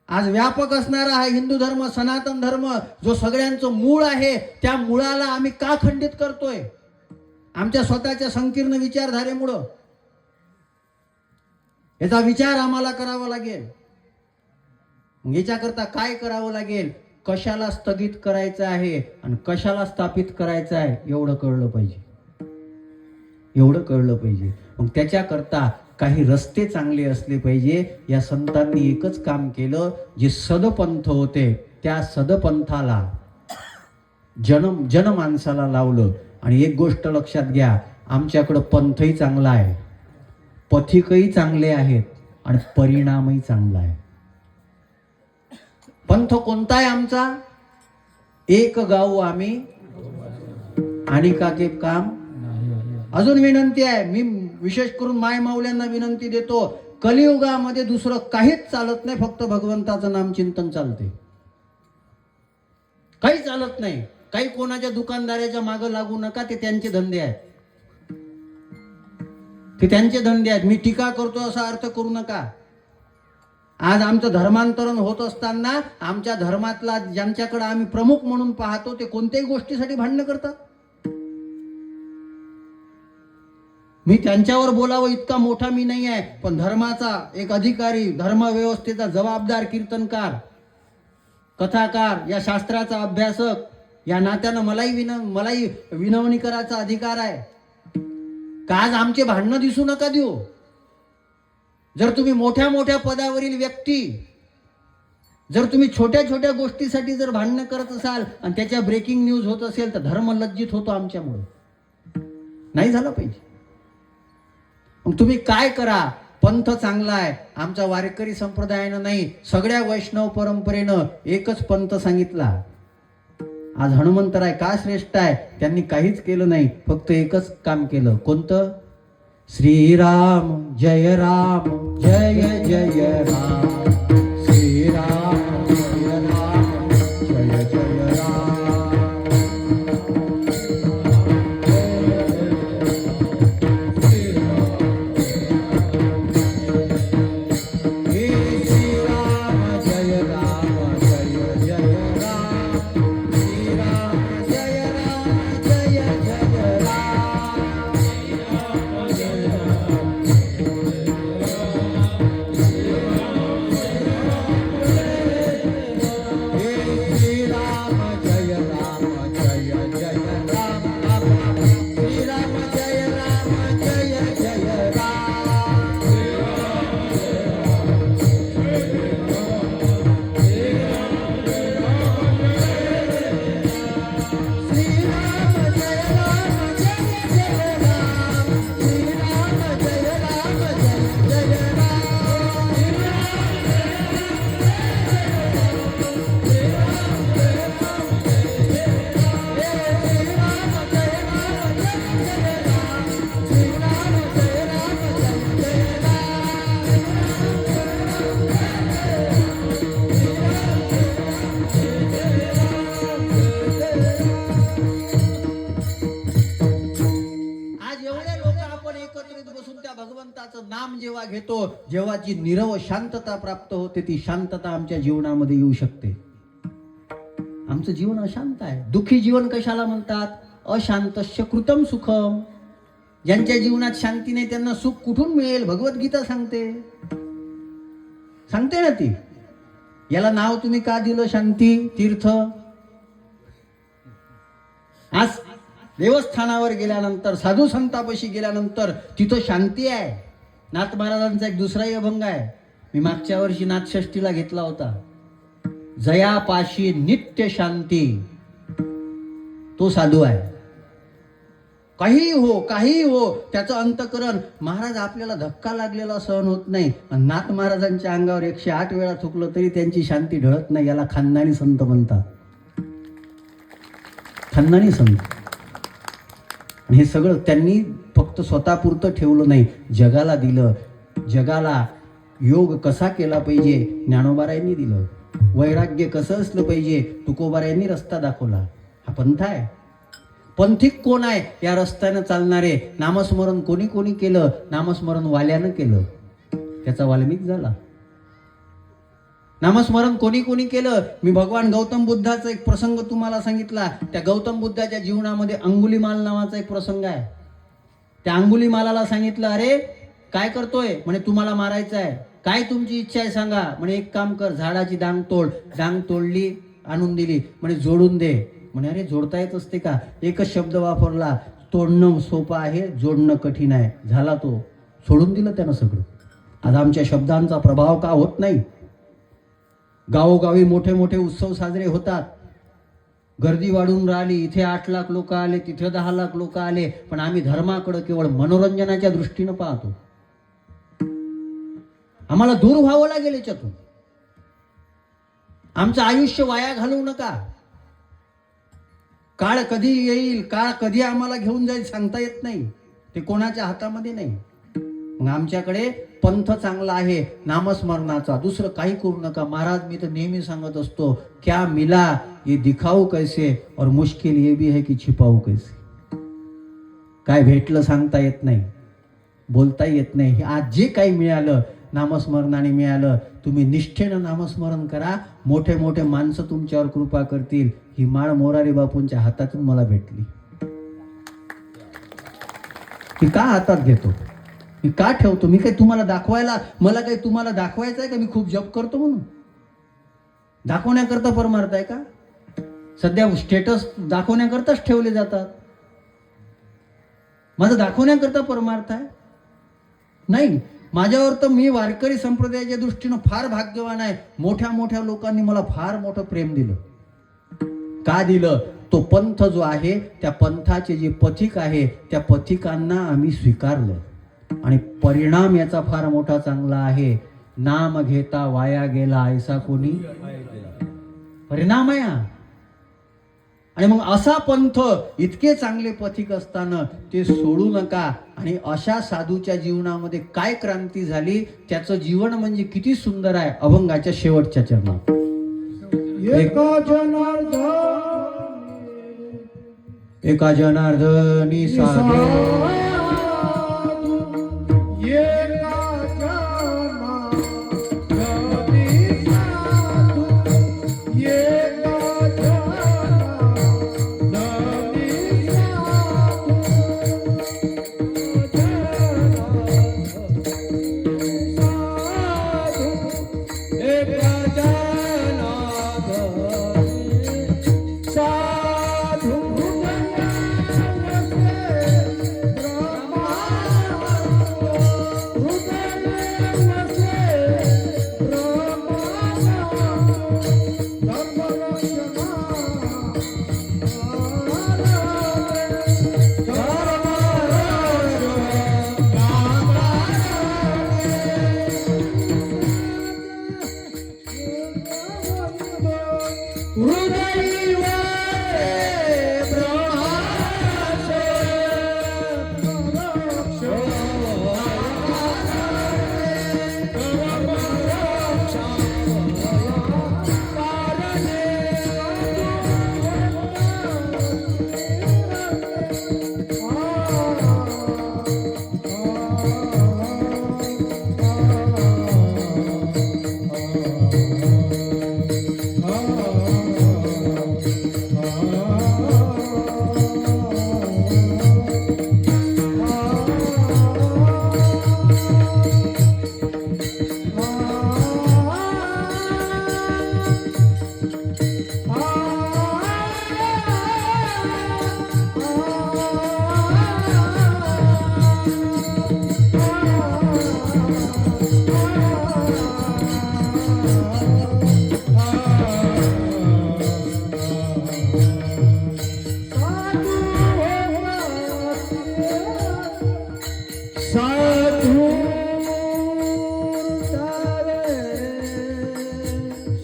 आज व्यापक असणारा हा हिंदू धर्म, सनातन धर्म, जो सगळ्यांचं मूळ आहे, त्या मुळाला आम्ही का खंडित करतोय? आमच्या स्वतःच्या संकीर्ण विचारधारेमुळं. याचा विचार आम्हाला करावा लागेल. याच्याकरता काय करावं लागेल? कशाला स्थगित करायचं आहे आणि कशाला स्थापित करायचं आहे, एवढं कळलं पाहिजे. एवढं कळलं पाहिजे. मग त्याच्याकरता काही रस्ते चांगले असले पाहिजे. या संतांनी एकच काम केलं, जे सदपंथ होते त्या सदपंथाला जनमानसाला लावलं. आणि एक गोष्ट लक्षात घ्या, आमच्याकडं पंथही चांगला आहे, पथिकही चांगले आहेत आणि परिणामही चांगला आहे. पंथ कोणता आहे आमचा? एक गाव आम्ही आणि का के काम. अजून विनंती आहे, मी विशेष करून माय माऊल्यांना विनंती देतो, कलियुगामध्ये दुसरं काहीच चालत नाही, फक्त भगवंताचं नाम चिंतन चालते. काही चालत नाही. काही कोणाच्या दुकानदाराच्या मागे लागू नका, ते त्यांचे धंदे आहेत. ते त्यांचे धंदे आहेत. मी टीका करतो असा अर्थ करू नका. आज आमचं धर्मांतरण होत असताना आमच्या धर्मातला ज्यांच्याकडे आम्ही प्रमुख म्हणून पाहतो, ते कोणत्याही गोष्टीसाठी भांडणं करतात. मी त्यांच्यावर बोलावं इतका मोठा मी नाही आहे, पण धर्माचा एक अधिकारी, धर्मव्यवस्थेचा जबाबदार कीर्तनकार, कथाकार, या शास्त्राचा अभ्यासक या नात्यानं मलाही विनवणी करायचा अधिकार आहे. का आज आमचे भांडणं दिसू नका देऊ. जर तुम्ही मोठ्या मोठ्या पदावरील व्यक्ती, जर तुम्ही छोट्या छोट्या गोष्टीसाठी जर भांडणं करत असाल आणि त्याच्या ब्रेकिंग न्यूज होत असेल, तर धर्म लज्जित होतो आमच्यामुळे. नाही झालं पाहिजे. मग तुम्ही काय करा, पंथ चांगला आहे. आमच्या वारकरी संप्रदायानं नाही, सगळ्या वैष्णव परंपरेनं एकच पंथ सांगितला. आज हनुमंतराय का श्रेष्ठ आहे? त्यांनी काहीच केलं नाही, फक्त एकच काम केलं. कोणतं? श्रीराम जय राम जय जय राम, श्रीराम जय राम जय जय राम. नाम जेव्हा घेतो, जेव्हा जी निरव शांतता प्राप्त होते, ती शांतता आमच्या जीवनामध्ये येऊ शकते. आमचं जीवन अशांत आहे. दुःखी जीवन कशाला म्हणतात? अशांतस्य कृतम सुखम. ज्यांच्या जीवनात शांती नाही त्यांना सुख कुठून मिळेल? भगवद्गीता सांगते ना ती. याला नाव तुम्ही का दिलं शांती तीर्थ? आज देवस्थानावर गेल्यानंतर, साधू संतापाशी गेल्यानंतर तिथं शांती आहे. नाथ महाराजांचा एक दुसराही अभंग आहे, मी मागच्या वर्षी नाथषष्ठीला घेतला होता. जयापाशी नित्य शांती, तो साधू आहे. काही हो त्याचं अंतकरण. महाराज आपल्याला धक्का लागलेला सहन होत नाही. नाथ महाराजांच्या अंगावर 108 वेळा थुकलं तरी त्यांची शांती ढळत नाही. याला खानदानी संत म्हणतात. खानदानी संत. हे सगळं त्यांनी फक्त स्वतःपुरतं ठेवलं नाही, जगाला दिलं. जगाला योग कसा केला पाहिजे ज्ञानोबारायांनी दिलं. वैराग्य कसं असलं पाहिजे तुकोबारायांनी रस्ता दाखवला. हा पंथ आहे. पंथिक कोण आहे? या रस्त्यानं चालणारे. नामस्मरण कोणी कोणी केलं? नामस्मरण वाल्यानं केलं, त्याचा वाल्मिक झाला. नामस्मरण कोणी कोणी केलं? मी भगवान गौतम बुद्धाचा एक प्रसंग तुम्हाला सांगितला. त्या गौतम बुद्धाच्या जीवनामध्ये अंगुलीमाल नावाचा एक प्रसंग आहे. त्या अंगुलीमालाला सांगितलं, अरे काय करतोय? म्हणे तुम्हाला मारायचं आहे. काय तुमची इच्छा आहे सांगा. म्हणे एक काम कर, झाडाची डांग तोड. डांग तोडली, आणून दिली. म्हणे जोडून दे. म्हणे अरे जोडता येत असते का? एकच शब्द वापरला, तोडणं सोपं आहे, जोडणं कठीण आहे. झाला तो, सोडून दिलं त्यानं सगळं. आज आमच्या शब्दांचा प्रभाव का होत नाही? गावोगावी मोठे मोठे उत्सव साजरे होतात, गर्दी वाढून राहिली. इथे 8 लाख लोक आले, तिथे 10 लाख लोक आले, पण आम्ही धर्माकडे केवळ मनोरंजनाच्या दृष्टीनं पाहतो. आम्हाला दूर व्हावं लागेल याच्यातून. आमचं आयुष्य वाया घालवू नका. काळ कधी येईल, काळ कधी आम्हाला घेऊन जाईल सांगता येत नाही. ते कोणाच्या हातामध्ये नाही. मग आमच्याकडे पंथ चांगला आहे नामस्मरणाचा. दुसरं काही करू नका. महाराज मी तर नेहमी सांगत असतो, क्या मिला ये दिखाऊ कैसे और मुश्किल ये भी है कि छिपाऊ कैसे. काय भेटलं सांगता येत नाही, बोलता येत नाही. आज जे काही मिळालं नामस्मरणाने मिळालं. तुम्ही निष्ठेनं नामस्मरण करा. मोठे मोठे माणसं तुमच्यावर कृपा करतील. ही माळ मोरारी बापूंच्या हातातून मला भेटली. ती का हातात घेतो, मी का ठेवतो? मी काही तुम्हाला दाखवायला, मला काही तुम्हाला दाखवायचं आहे का मी खूप जप करतो म्हणून? दाखवण्याकरता परमार्थ आहे का? सध्या स्टेटस दाखवण्याकरताच ठेवले जातात. माझं दाखवण्याकरता परमार्थ आहे नाही. माझ्यावर तर, मी वारकरी संप्रदायाच्या दृष्टीनं फार भाग्यवान आहे. मोठ्या मोठ्या लोकांनी मला फार मोठं प्रेम दिलं. का दिलं? तो पंथ जो आहे, त्या पंथाचे जे पथिक आहे, त्या पथिकांना आम्ही स्वीकारलं. आणि परिणाम याचा फार मोठा चांगला आहे. नाम घेता वाया गेला ऐसा कोणी परिणाम आहे हा. आणि मग असा पंथ, इतके चांगले पथिक असताना ते सोडू नका. आणि अशा साधूच्या जीवनामध्ये काय क्रांती झाली, त्याचं जीवन म्हणजे किती सुंदर आहे. अभंगाच्या शेवटच्या चरणात एका जनार्दनी एका जनार्दनी साधू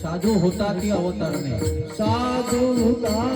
साधू होता ती अवतारणे साधू होता